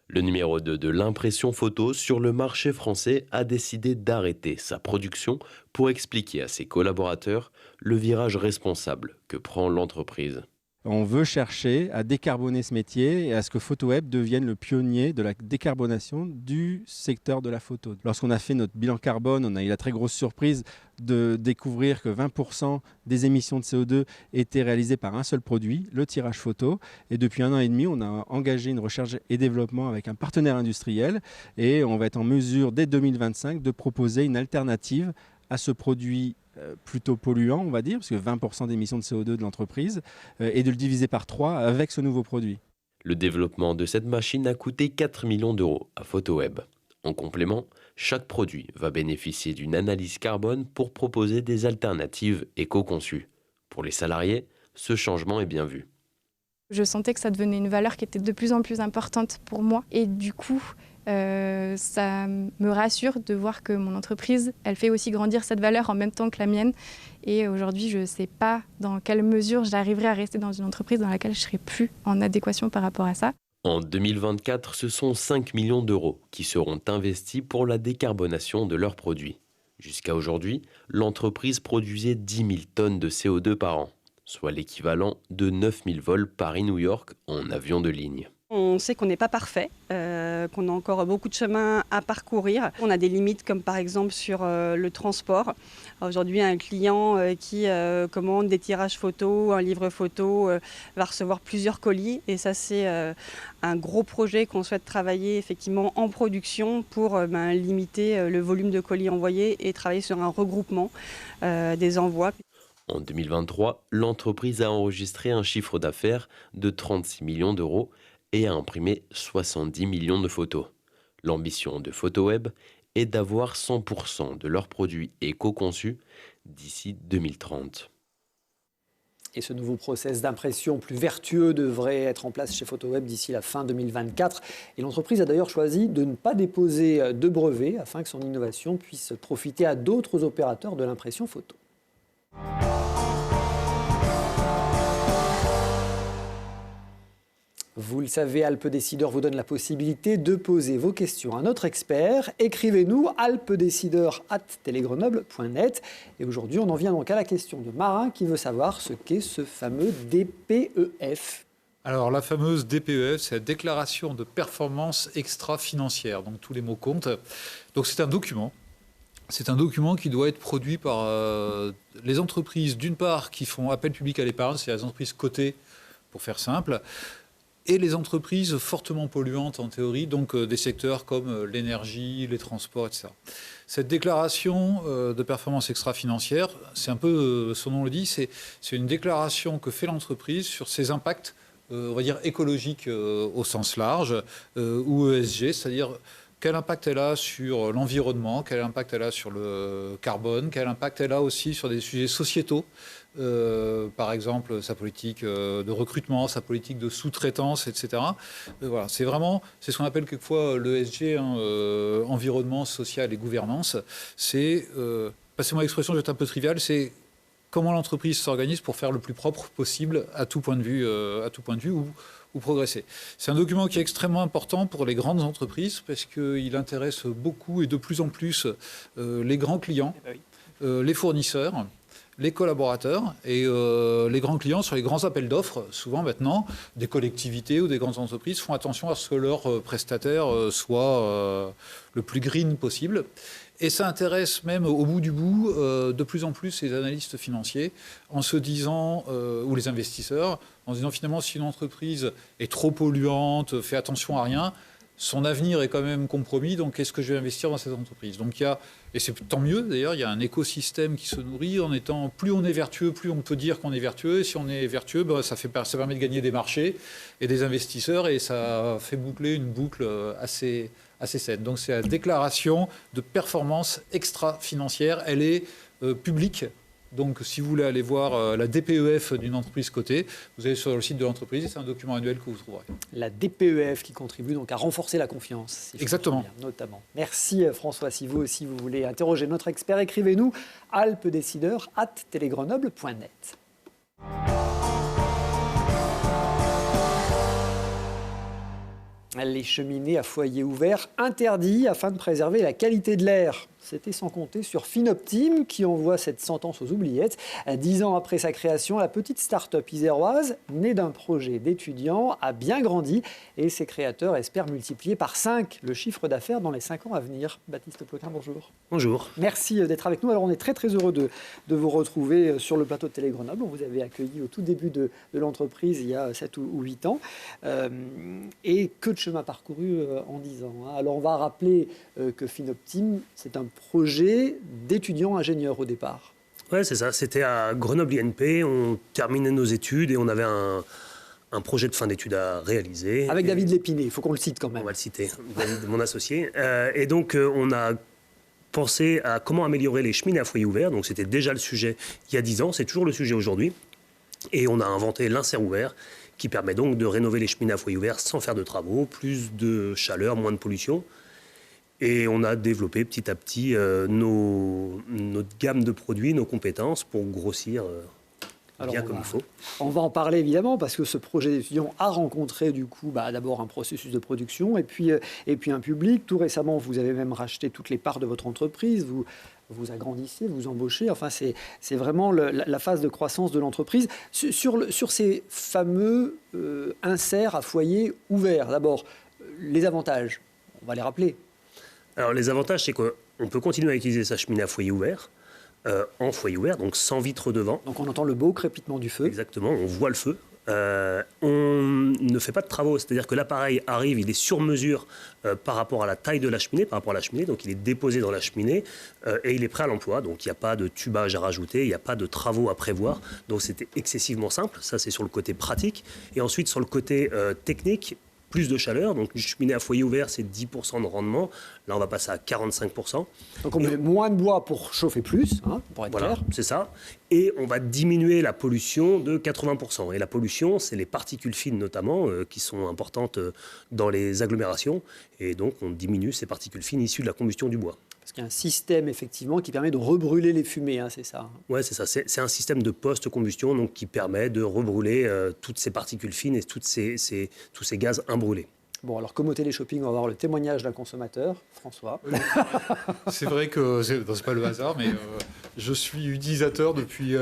Speaker 7: Le numéro 2 de l'impression photo sur le marché français a décidé d'arrêter sa production pour expliquer à ses collaborateurs le virage responsable que prend l'entreprise.
Speaker 8: On veut chercher à décarboner ce métier et à ce que PhotoWeb devienne le pionnier de la décarbonation du secteur de la photo. Lorsqu'on a fait notre bilan carbone, on a eu la très grosse surprise de découvrir que 20% des émissions de CO2 étaient réalisées par un seul produit, le tirage photo. Et depuis 1 an et demi, on a engagé une recherche et développement avec un partenaire industriel et on va être en mesure dès 2025 de proposer une alternative à ce produit plutôt polluant, on va dire, parce que 20% d'émissions de CO2 de l'entreprise, et de le diviser par 3 avec ce nouveau produit.
Speaker 7: Le développement de cette machine a coûté 4 millions d'euros à PhotoWeb. En complément, chaque produit va bénéficier d'une analyse carbone pour proposer des alternatives éco-conçues. Pour les salariés, ce changement est bien vu.
Speaker 9: Je sentais que ça devenait une valeur qui était de plus en plus importante pour moi. Et du coup, ça me rassure de voir que mon entreprise, elle fait aussi grandir cette valeur en même temps que la mienne. Et aujourd'hui, je ne sais pas dans quelle mesure j'arriverai à rester dans une entreprise dans laquelle je ne serai plus en adéquation par rapport à ça.
Speaker 7: En 2024, ce sont 5 millions d'euros qui seront investis pour la décarbonation de leurs produits. Jusqu'à aujourd'hui, l'entreprise produisait 10 000 tonnes de CO2 par an, soit l'équivalent de 9 000 vols Paris-New York en avion de ligne.
Speaker 10: On sait qu'on n'est pas parfait, qu'on a encore beaucoup de chemin à parcourir. On a des limites comme par exemple sur le transport. Aujourd'hui, un client qui commande des tirages photos, un livre photo, va recevoir plusieurs colis. Et ça, c'est un gros projet qu'on souhaite travailler effectivement en production pour limiter le volume de colis envoyés et travailler sur un regroupement des envois.
Speaker 7: En 2023, l'entreprise a enregistré un chiffre d'affaires de 36 millions d'euros et a imprimé 70 millions de photos. L'ambition de Photoweb est d'avoir 100% de leurs produits éco-conçus d'ici 2030.
Speaker 3: Et ce nouveau process d'impression plus vertueux devrait être en place chez Photoweb d'ici la fin 2024. Et l'entreprise a d'ailleurs choisi de ne pas déposer de brevet afin que son innovation puisse profiter à d'autres opérateurs de l'impression photo. Vous le savez, Alpes Décideurs vous donne la possibilité de poser vos questions à notre expert. Écrivez-nous alpedécideurs@telegrenoble.net. Et aujourd'hui, on en vient donc à la question de Marin qui veut savoir ce qu'est ce fameux DPEF.
Speaker 4: Alors, la fameuse DPEF, c'est la déclaration de performance extra-financière. Donc, tous les mots comptent. Donc, c'est un document. C'est un document qui doit être produit par les entreprises, d'une part, qui font appel public à l'épargne, c'est les entreprises cotées, pour faire simple, et les entreprises fortement polluantes en théorie, donc des secteurs comme l'énergie, les transports, etc. Cette déclaration de performance extra-financière, c'est un peu, son nom le dit, c'est une déclaration que fait l'entreprise sur ses impacts, on va dire écologiques au sens large, ou ESG, c'est-à-dire quel impact elle a sur l'environnement, quel impact elle a sur le carbone, quel impact elle a aussi sur des sujets sociétaux, par exemple sa politique de recrutement, sa politique de sous-traitance, etc. Voilà, c'est ce qu'on appelle quelquefois l'ESG, environnement, social et gouvernance. C'est, passez-moi l'expression, je vais être un peu trivial, c'est comment l'entreprise s'organise pour faire le plus propre possible à tout point de vue, ou progresser. C'est un document qui est extrêmement important pour les grandes entreprises parce qu'il intéresse beaucoup et de plus en plus les grands clients, les fournisseurs, les collaborateurs et les grands clients sur les grands appels d'offres. Souvent maintenant, des collectivités ou des grandes entreprises font attention à ce que leur prestataire soit le plus green possible. Et ça intéresse même au bout du bout de plus en plus les analystes financiers en se disant, ou les investisseurs, en se disant finalement si une entreprise est trop polluante, fait attention à rien, son avenir est quand même compromis, donc est-ce que je vais investir dans cette entreprise ? Donc et c'est tant mieux d'ailleurs, il y a un écosystème qui se nourrit en étant, plus on est vertueux, plus on peut dire qu'on est vertueux, et si on est vertueux, ça permet de gagner des marchés et des investisseurs, et ça fait boucler une boucle assez saine. Donc c'est la déclaration de performance extra-financière, elle est publique. Donc, si vous voulez aller voir la DPEF d'une entreprise cotée, vous allez sur le site de l'entreprise et c'est un document annuel que vous trouverez. La
Speaker 3: DPEF qui contribue donc à renforcer la confiance. Si
Speaker 4: exactement.
Speaker 3: Bien, notamment. Merci François. Si vous aussi vous voulez interroger notre expert, écrivez-nous alpedécideurs@telegrenoble.net. Les cheminées à foyer ouvert interdits afin de préserver la qualité de l'air. C'était sans compter sur Finoptime qui envoie cette sentence aux oubliettes. 10 ans après sa création, la petite start-up iséroise, née d'un projet d'étudiants, a bien grandi et ses créateurs espèrent multiplier par 5 le chiffre d'affaires dans les 5 ans à venir. Baptiste Ploquin, bonjour.
Speaker 11: Bonjour.
Speaker 3: Merci d'être avec nous. Alors on est très très heureux de vous retrouver sur le plateau de Télé Grenoble. On vous avait accueilli au tout début de l'entreprise il y a 7 ou 8 ans. Et que de chemin parcouru en 10 ans. Alors on va rappeler que Finoptime, c'est un projet d'étudiants ingénieurs au départ.
Speaker 11: Oui, c'est ça. C'était à Grenoble INP. On terminait nos études et on avait un projet de fin d'études à réaliser.
Speaker 3: Avec David Lépiné, il faut qu'on le cite quand même.
Speaker 11: On va le citer, David, mon associé. Et donc, on a pensé à comment améliorer les cheminées à foyer ouvert. Donc, c'était déjà le sujet il y a 10 ans. C'est toujours le sujet aujourd'hui. Et on a inventé l'insert ouvert qui permet donc de rénover les cheminées à foyer ouvert sans faire de travaux, plus de chaleur, moins de pollution. Et on a développé petit à petit notre gamme de produits, nos compétences pour grossir bien comme il faut.
Speaker 3: On va en parler évidemment parce que ce projet d'étudiant a rencontré du coup d'abord un processus de production et puis un public. Tout récemment, vous avez même racheté toutes les parts de votre entreprise. Vous agrandissez, vous embauchez. Enfin, c'est vraiment la phase de croissance de l'entreprise. Sur ces fameux inserts à foyer ouvert, d'abord, les avantages, on va les rappeler.
Speaker 11: Alors, les avantages, c'est qu'on peut continuer à utiliser sa cheminée à foyer ouvert, en foyer ouvert, donc sans vitre devant.
Speaker 3: Donc, on entend le beau crépitement du feu.
Speaker 11: Exactement, on voit le feu. On ne fait pas de travaux, c'est-à-dire que l'appareil arrive, il est sur mesure par rapport à la taille de la cheminée, par rapport à la cheminée, donc il est déposé dans la cheminée et il est prêt à l'emploi, donc il n'y a pas de tubage à rajouter, il n'y a pas de travaux à prévoir, donc c'était excessivement simple, ça c'est sur le côté pratique. Et ensuite sur le côté technique, plus de chaleur, donc une cheminée à foyer ouvert c'est 10% de rendement, là on va passer à 45%.
Speaker 3: Donc on met moins de bois pour chauffer plus, pour être clair.
Speaker 11: C'est ça, et on va diminuer la pollution de 80%. Et la pollution, c'est les particules fines notamment, qui sont importantes dans les agglomérations, et donc on diminue ces particules fines issues de la combustion du bois.
Speaker 3: Parce qu'il y a un système effectivement qui permet de rebrûler les fumées, c'est ça.
Speaker 11: Oui, c'est ça. C'est un système de post-combustion donc, qui permet de rebrûler toutes ces particules fines et tous ces gaz imbrûlés.
Speaker 3: Bon, alors comme au téléshopping, on va voir le témoignage d'un consommateur. François.
Speaker 4: C'est vrai que c'est pas le hasard, mais je suis utilisateur depuis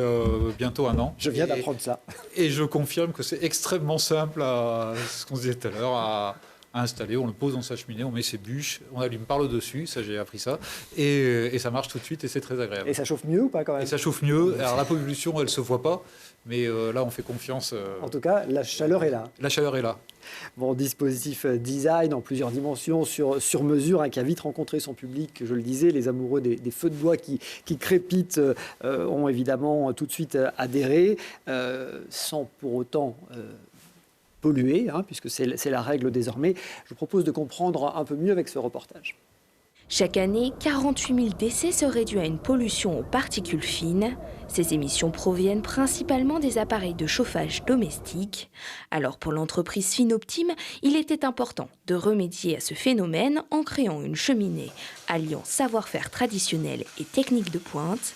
Speaker 4: bientôt 1 an.
Speaker 3: Je viens d'apprendre ça.
Speaker 4: Et je confirme que c'est extrêmement simple, ce qu'on se disait tout à l'heure, à installer. On le pose dans sa cheminée, on met ses bûches, on allume par le dessus, ça j'ai appris ça, et ça marche tout de suite et c'est très agréable.
Speaker 3: Et ça chauffe mieux ou pas quand même?
Speaker 4: Et ça chauffe mieux. Alors la pollution, elle se voit pas, mais là on fait confiance.
Speaker 3: En tout cas, la chaleur est là.
Speaker 4: La chaleur est là.
Speaker 3: Bon, dispositif design en plusieurs dimensions, sur mesure, qui a vite rencontré son public, je le disais. Les amoureux des feux de bois qui crépitent ont évidemment tout de suite adhéré, sans pour autant polluer, puisque c'est la règle désormais. Je vous propose de comprendre un peu mieux avec ce reportage.
Speaker 12: Chaque année, 48 000 décès seraient dus à une pollution aux particules fines. Ces émissions proviennent principalement des appareils de chauffage domestiques. Alors pour l'entreprise Finoptime, il était important de remédier à ce phénomène en créant une cheminée alliant savoir-faire traditionnel et technique de pointe.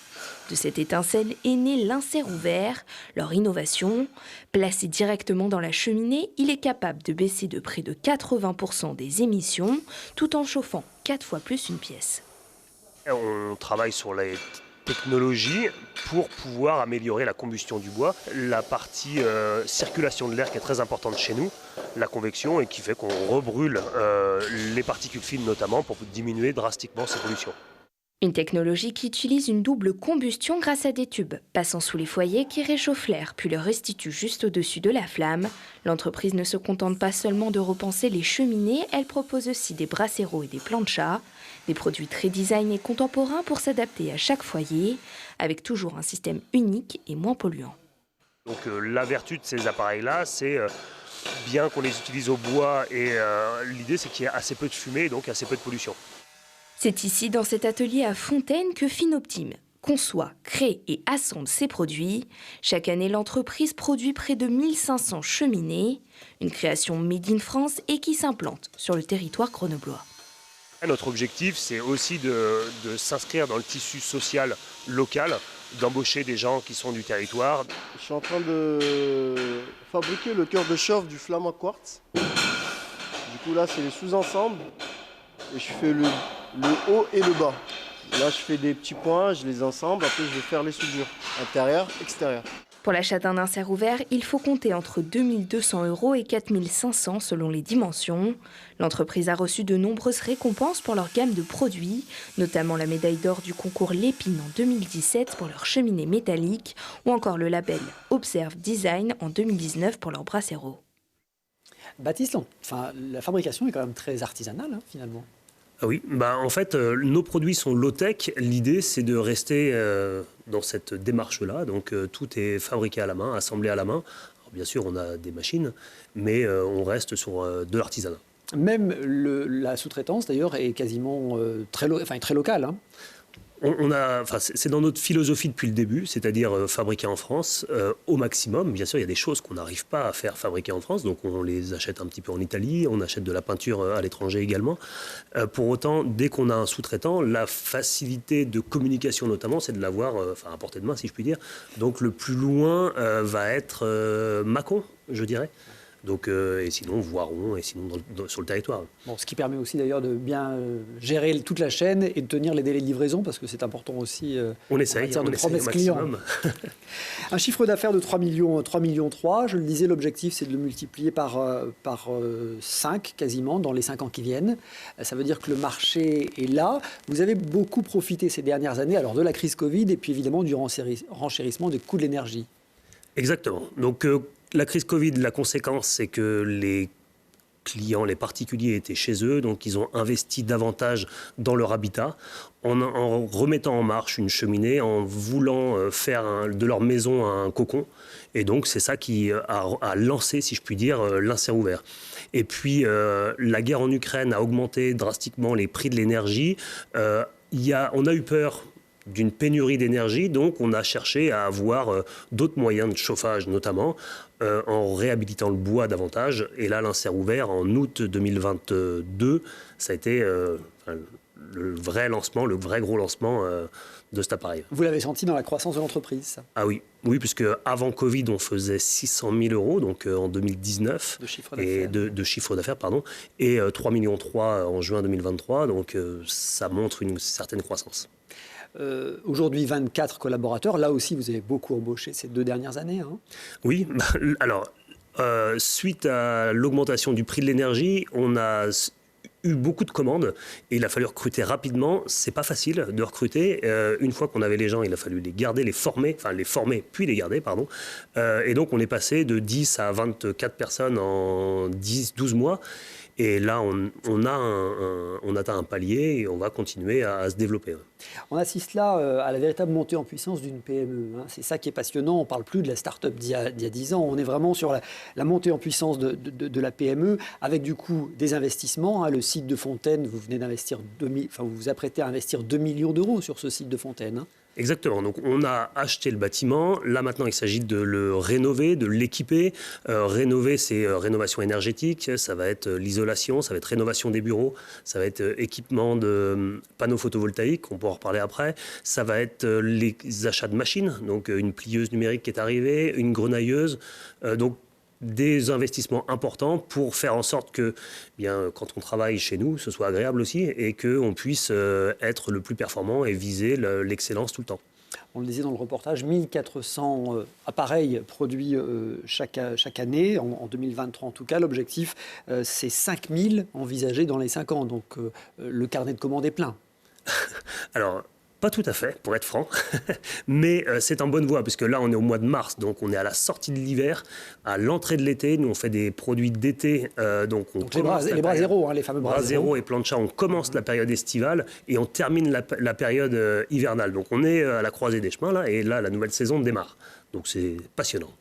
Speaker 12: De cette étincelle est né l'insert ouvert. Leur innovation, placé directement dans la cheminée, il est capable de baisser de près de 80% des émissions tout en chauffant 4 fois plus une pièce.
Speaker 11: On travaille sur les technologies pour pouvoir améliorer la combustion du bois, la partie circulation de l'air qui est très importante chez nous, la convection et qui fait qu'on rebrûle les particules fines notamment pour diminuer drastiquement ces pollutions.
Speaker 12: Une technologie qui utilise une double combustion grâce à des tubes passant sous les foyers qui réchauffent l'air puis le restituent juste au-dessus de la flamme. L'entreprise ne se contente pas seulement de repenser les cheminées, elle propose aussi des brasseros et des planchas, des produits très design et contemporains pour s'adapter à chaque foyer, avec toujours un système unique et moins polluant.
Speaker 11: Donc la vertu de ces appareils-là, c'est bien qu'on les utilise au bois et l'idée c'est qu'il y ait assez peu de fumée et donc assez peu de pollution.
Speaker 12: C'est ici, dans cet atelier à Fontaine, que Finoptime conçoit, crée et assemble ses produits. Chaque année, l'entreprise produit près de 1500 cheminées, une création made in France et qui s'implante sur le territoire grenoblois.
Speaker 11: Notre objectif, c'est aussi de s'inscrire dans le tissu social local, d'embaucher des gens qui sont du territoire.
Speaker 13: Je suis en train de fabriquer le cœur de chauffe du flamand quartz. Du coup, là, c'est les sous-ensembles. Et je fais le haut et le bas. Là, je fais des petits points, je les ensemble, après je vais faire les soudures, intérieur, extérieur.
Speaker 12: Pour l'achat d'un insert ouvert, il faut compter entre 2 200 € et 4 500 selon les dimensions. L'entreprise a reçu de nombreuses récompenses pour leur gamme de produits, notamment la médaille d'or du concours Lépine en 2017 pour leur cheminée métallique, ou encore le label Observe Design en 2019 pour leur brasseros.
Speaker 3: Baptiste, la fabrication est quand même très artisanale finalement.
Speaker 11: Ah oui, en fait, nos produits sont low-tech. L'idée, c'est de rester dans cette démarche-là. Donc, tout est fabriqué à la main, assemblé à la main. Alors, bien sûr, on a des machines, mais on reste sur de l'artisanat.
Speaker 3: Même la sous-traitance, d'ailleurs, est quasiment très locale.
Speaker 11: C'est dans notre philosophie depuis le début, c'est-à-dire fabriquer en France au maximum. Bien sûr, il y a des choses qu'on n'arrive pas à faire fabriquer en France, donc on les achète un petit peu en Italie, on achète de la peinture à l'étranger également. Pour autant, dès qu'on a un sous-traitant, la facilité de communication notamment, c'est de l'avoir à portée de main, si je puis dire. Donc le plus loin va être Mâcon, je dirais. Donc, et sinon, Voiron, et sinon sur le territoire.
Speaker 3: Bon, ce qui permet aussi d'ailleurs de bien gérer toute la chaîne et de tenir les délais de livraison, parce que c'est important aussi
Speaker 11: on essaye,
Speaker 3: de promesses clients. Un chiffre d'affaires de 3 millions, je le disais, l'objectif c'est de le multiplier par 5 quasiment dans les 5 ans qui viennent. Ça veut dire que le marché est là. Vous avez beaucoup profité ces dernières années alors de la crise Covid et puis évidemment du renchérissement des coûts de l'énergie.
Speaker 11: Exactement. Donc, la crise Covid, la conséquence, c'est que les clients, les particuliers étaient chez eux, donc ils ont investi davantage dans leur habitat, en remettant en marche une cheminée, en voulant faire de leur maison un cocon. Et donc c'est ça qui a lancé, si je puis dire, l'insert ouvert. Et puis la guerre en Ukraine a augmenté drastiquement les prix de l'énergie. On a eu peur d'une pénurie d'énergie, donc on a cherché à avoir d'autres moyens de chauffage notamment, en réhabilitant le bois davantage. Et là, l'insert ouvert, en août 2022, ça a été le vrai lancement, le vrai gros lancement de cet appareil.
Speaker 3: Vous l'avez senti dans la croissance de l'entreprise, ça?
Speaker 11: Ah oui, puisque avant Covid, on faisait 600 000 euros, donc en 2019, de chiffre d'affaires, et 3,3 millions en juin 2023, donc ça montre une certaine croissance.
Speaker 3: Aujourd'hui, 24 collaborateurs. Là aussi, vous avez beaucoup embauché ces 2 dernières années. Hein.
Speaker 11: Oui, alors, suite à l'augmentation du prix de l'énergie, on a eu beaucoup de commandes et il a fallu recruter rapidement. C'est pas facile de recruter. Une fois qu'on avait les gens, il a fallu les garder, les former, puis les garder, pardon. Et donc, on est passé de 10 à 24 personnes en 12 mois. Et là, on atteint un palier et on va continuer à se développer.
Speaker 3: On assiste là à la véritable montée en puissance d'une PME. Hein. C'est ça qui est passionnant. On ne parle plus de la start-up d'il y a 10 ans. On est vraiment sur la montée en puissance de la PME avec du coup des investissements. Hein. Le site de Fontaine, vous venez d'investir vous vous apprêtez à investir 2 millions d'euros sur ce site de Fontaine. Hein.
Speaker 11: Exactement. Donc, on a acheté le bâtiment. Là, maintenant, il s'agit de le rénover, de l'équiper. Rénover, c'est rénovation énergétique. Ça va être l'isolation, ça va être rénovation des bureaux. Ça va être équipement de panneaux photovoltaïques. On pourra en reparler après. Ça va être les achats de machines. Donc, une plieuse numérique qui est arrivée, une grenailleuse. Donc, des investissements importants pour faire en sorte que, quand on travaille chez nous, ce soit agréable aussi et qu'on puisse être le plus performant et viser l'excellence tout le temps.
Speaker 3: On le disait dans le reportage, 1400 appareils produits chaque année, en 2023 en tout cas. L'objectif, c'est 5000 envisagés dans les 5 ans. Donc le carnet de commandes est plein.
Speaker 11: Alors, pas tout à fait, pour être franc, mais c'est en bonne voie, puisque là, on est au mois de mars, donc on est à la sortie de l'hiver, à l'entrée de l'été. Nous, on fait des produits d'été. Donc les
Speaker 3: bras zéro, hein, les fameux bras
Speaker 11: zéro et plancha, on commence la période estivale et on termine la période hivernale. Donc on est à la croisée des chemins, là, et là, la nouvelle saison démarre. Donc c'est passionnant.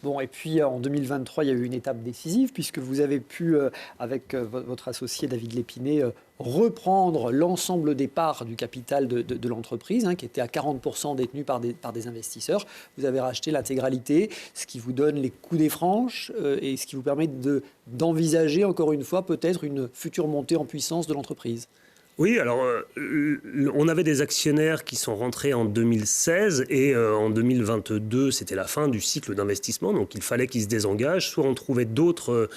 Speaker 3: Bon, et puis en 2023, il y a eu une étape décisive puisque vous avez pu, avec votre associé David Lépiné, reprendre l'ensemble des parts du capital de l'entreprise, hein, qui était à 40% détenu par des investisseurs. Vous avez racheté l'intégralité, ce qui vous donne les coups des franches et ce qui vous permet d'envisager, encore une fois, peut-être une future montée en puissance de l'entreprise.
Speaker 11: Oui, alors on avait des actionnaires qui sont rentrés en 2016 et en 2022, c'était la fin du cycle d'investissement, donc il fallait qu'ils se désengagent. Soit on trouvait d'autres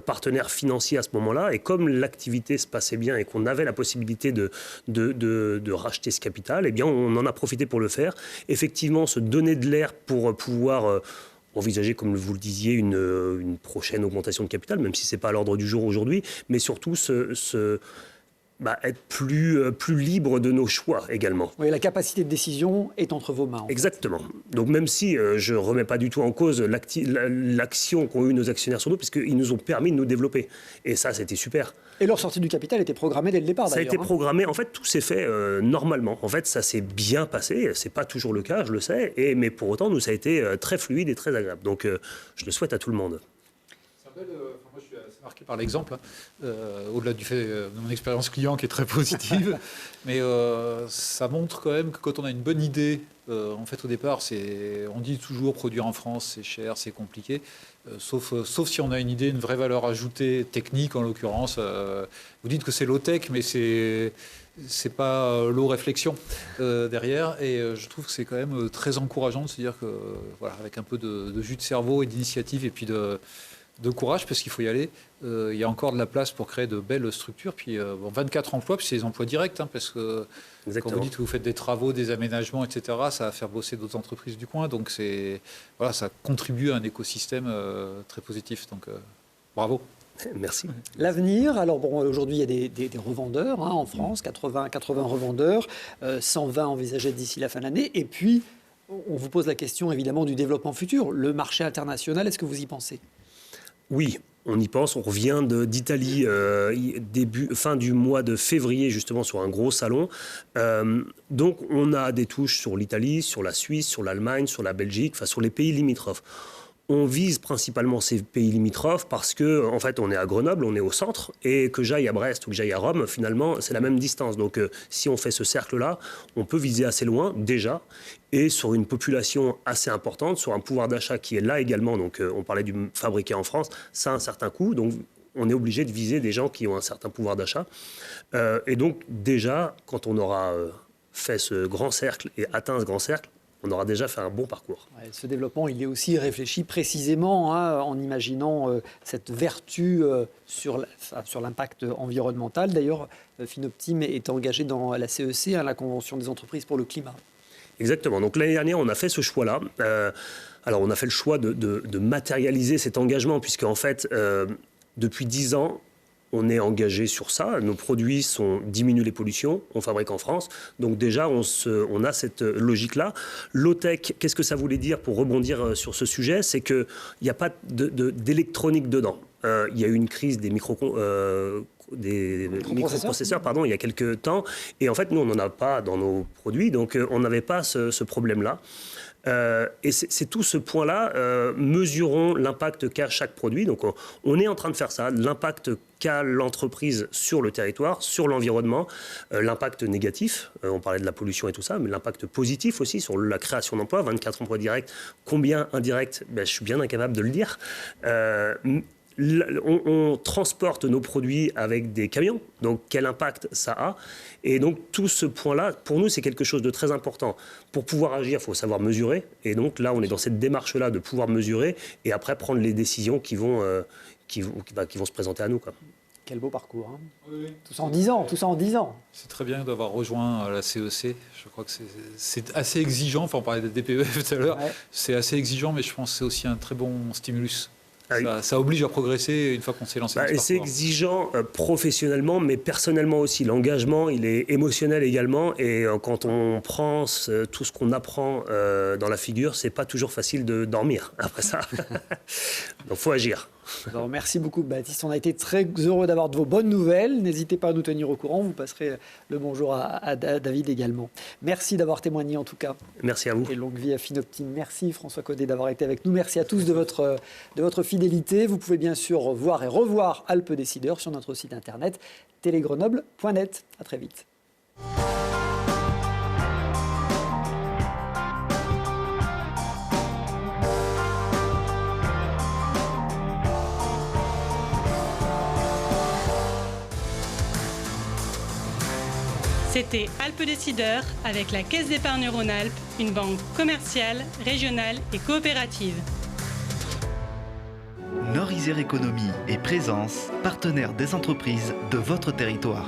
Speaker 11: partenaires financiers à ce moment-là, et comme l'activité se passait bien et qu'on avait la possibilité de racheter ce capital, eh bien on en a profité pour le faire. Effectivement, se donner de l'air pour pouvoir envisager, comme vous le disiez, une prochaine augmentation de capital, même si ce n'est pas à l'ordre du jour aujourd'hui, mais surtout être plus libre de nos choix également.
Speaker 3: Oui, la capacité de décision est entre vos mains.
Speaker 11: Exactement. Donc même si je ne remets pas du tout en cause l'action qu'ont eu nos actionnaires sur nous, puisqu'ils nous ont permis de nous développer. Et ça, c'était super.
Speaker 3: Et leur sortie du capital était programmée dès le départ, d'ailleurs.
Speaker 11: Ça a été programmé. En fait, tout s'est fait normalement. En fait, ça s'est bien passé. Ce n'est pas toujours le cas, je le sais. Mais pour autant, nous, ça a été très fluide et très agréable. Donc je le souhaite à tout le monde.
Speaker 4: Moi, je suis assez Marqué par l'exemple, au-delà du fait de mon expérience client qui est très positive, mais ça montre quand même que quand on a une bonne idée, en fait au départ, on dit toujours produire en France c'est cher, c'est compliqué, sauf si on a une idée, une vraie valeur ajoutée technique en l'occurrence. Vous dites que c'est low-tech, mais c'est pas low réflexion derrière, et je trouve que c'est quand même très encourageant de se dire que voilà, avec un peu de jus de cerveau et d'initiative et puis de courage, parce qu'il faut y aller. Il y a encore de la place pour créer de belles structures. Puis 24 emplois, puis c'est des emplois directs, parce que quand vous dites que vous faites des travaux, des aménagements, etc., ça va faire bosser d'autres entreprises du coin. Donc ça contribue à un écosystème très positif. Donc bravo.
Speaker 11: Merci.
Speaker 3: L'avenir, alors bon, aujourd'hui il y a des revendeurs en France, 80 revendeurs, 120 envisagés d'ici la fin de l'année. Et puis, on vous pose la question évidemment du développement futur. Le marché international, est-ce que vous y pensez ?
Speaker 11: Oui, on y pense. On revient d'Italie fin du mois de février, justement, sur un gros salon. Donc, on a des touches sur l'Italie, sur la Suisse, sur l'Allemagne, sur la Belgique, enfin, sur les pays limitrophes. On vise principalement ces pays limitrophes parce que, en fait, on est à Grenoble, on est au centre, et que j'aille à Brest ou que j'aille à Rome, finalement, c'est la même distance. Donc, si on fait ce cercle-là, on peut viser assez loin, déjà, et sur une population assez importante, sur un pouvoir d'achat qui est là également. Donc, on parlait du fabriqué en France, ça a un certain coût, donc on est obligé de viser des gens qui ont un certain pouvoir d'achat. Et donc, déjà, quand on aura fait ce grand cercle et atteint ce grand cercle, on aura déjà fait un bon parcours.
Speaker 3: Ouais, ce développement, il est aussi réfléchi précisément en imaginant cette vertu sur l'impact environnemental. D'ailleurs, Finoptime est engagé dans la CEC, la Convention des entreprises pour le climat.
Speaker 11: Exactement. Donc l'année dernière, on a fait ce choix-là. Alors, on a fait le choix de matérialiser cet engagement, puisqu'en fait, depuis 10 ans, on est engagé sur ça. Nos produits diminuent les pollutions, on fabrique en France. Donc déjà, on a cette logique-là. Low-tech, qu'est-ce que ça voulait dire pour rebondir sur ce sujet ? C'est qu'il n'y a pas d'électronique dedans. Il y a eu une crise des microprocesseurs, il y a quelques temps. Et en fait, nous, on n'en a pas dans nos produits. Donc, on n'avait pas ce problème-là. Et c'est tout ce point-là. Mesurons l'impact qu'a chaque produit. Donc, on est en train de faire ça. L'impact qu'a l'entreprise sur le territoire, sur l'environnement. L'impact négatif, on parlait de la pollution et tout ça, mais l'impact positif aussi sur la création d'emplois. 24 emplois directs. Combien indirects ? Je suis bien incapable de le dire. On transporte nos produits avec des camions, donc quel impact ça a ? Et donc tout ce point-là, pour nous, c'est quelque chose de très important. Pour pouvoir agir, il faut savoir mesurer. Et donc là, on est dans cette démarche-là de pouvoir mesurer et après prendre les décisions qui vont se présenter à nous, quoi.
Speaker 3: Quel beau parcours, hein. Oui. Tout ça en 10 ans.
Speaker 4: C'est très bien d'avoir rejoint la CEC. Je crois que c'est assez exigeant. Enfin, on parlait des DPEF tout à l'heure. Ouais. C'est assez exigeant, mais je pense que c'est aussi un très bon stimulus. Ça oblige à progresser une fois qu'on s'est lancé dans ce parcours.
Speaker 11: C'est exigeant professionnellement, mais personnellement aussi. L'engagement, il est émotionnel également. Et quand on prend tout ce qu'on apprend dans la figure, c'est pas toujours facile de dormir après ça. Donc, faut agir.
Speaker 3: Alors, merci beaucoup, Baptiste. On a été très heureux d'avoir de vos bonnes nouvelles. N'hésitez pas à nous tenir au courant. Vous passerez le bonjour à David également. Merci d'avoir témoigné en tout cas.
Speaker 11: Merci à vous.
Speaker 3: Et longue vie à Finoptime. Merci François Codet d'avoir été avec nous. Merci à tous de votre fidélité. Vous pouvez bien sûr voir et revoir Alpes Décideurs sur notre site internet télégrenoble.net. À très vite.
Speaker 2: C'était Alpes Décideurs avec la Caisse d'épargne Rhône-Alpes, une banque commerciale, régionale et coopérative.
Speaker 1: Nord Isère Économie et Présence, partenaires des entreprises de votre territoire.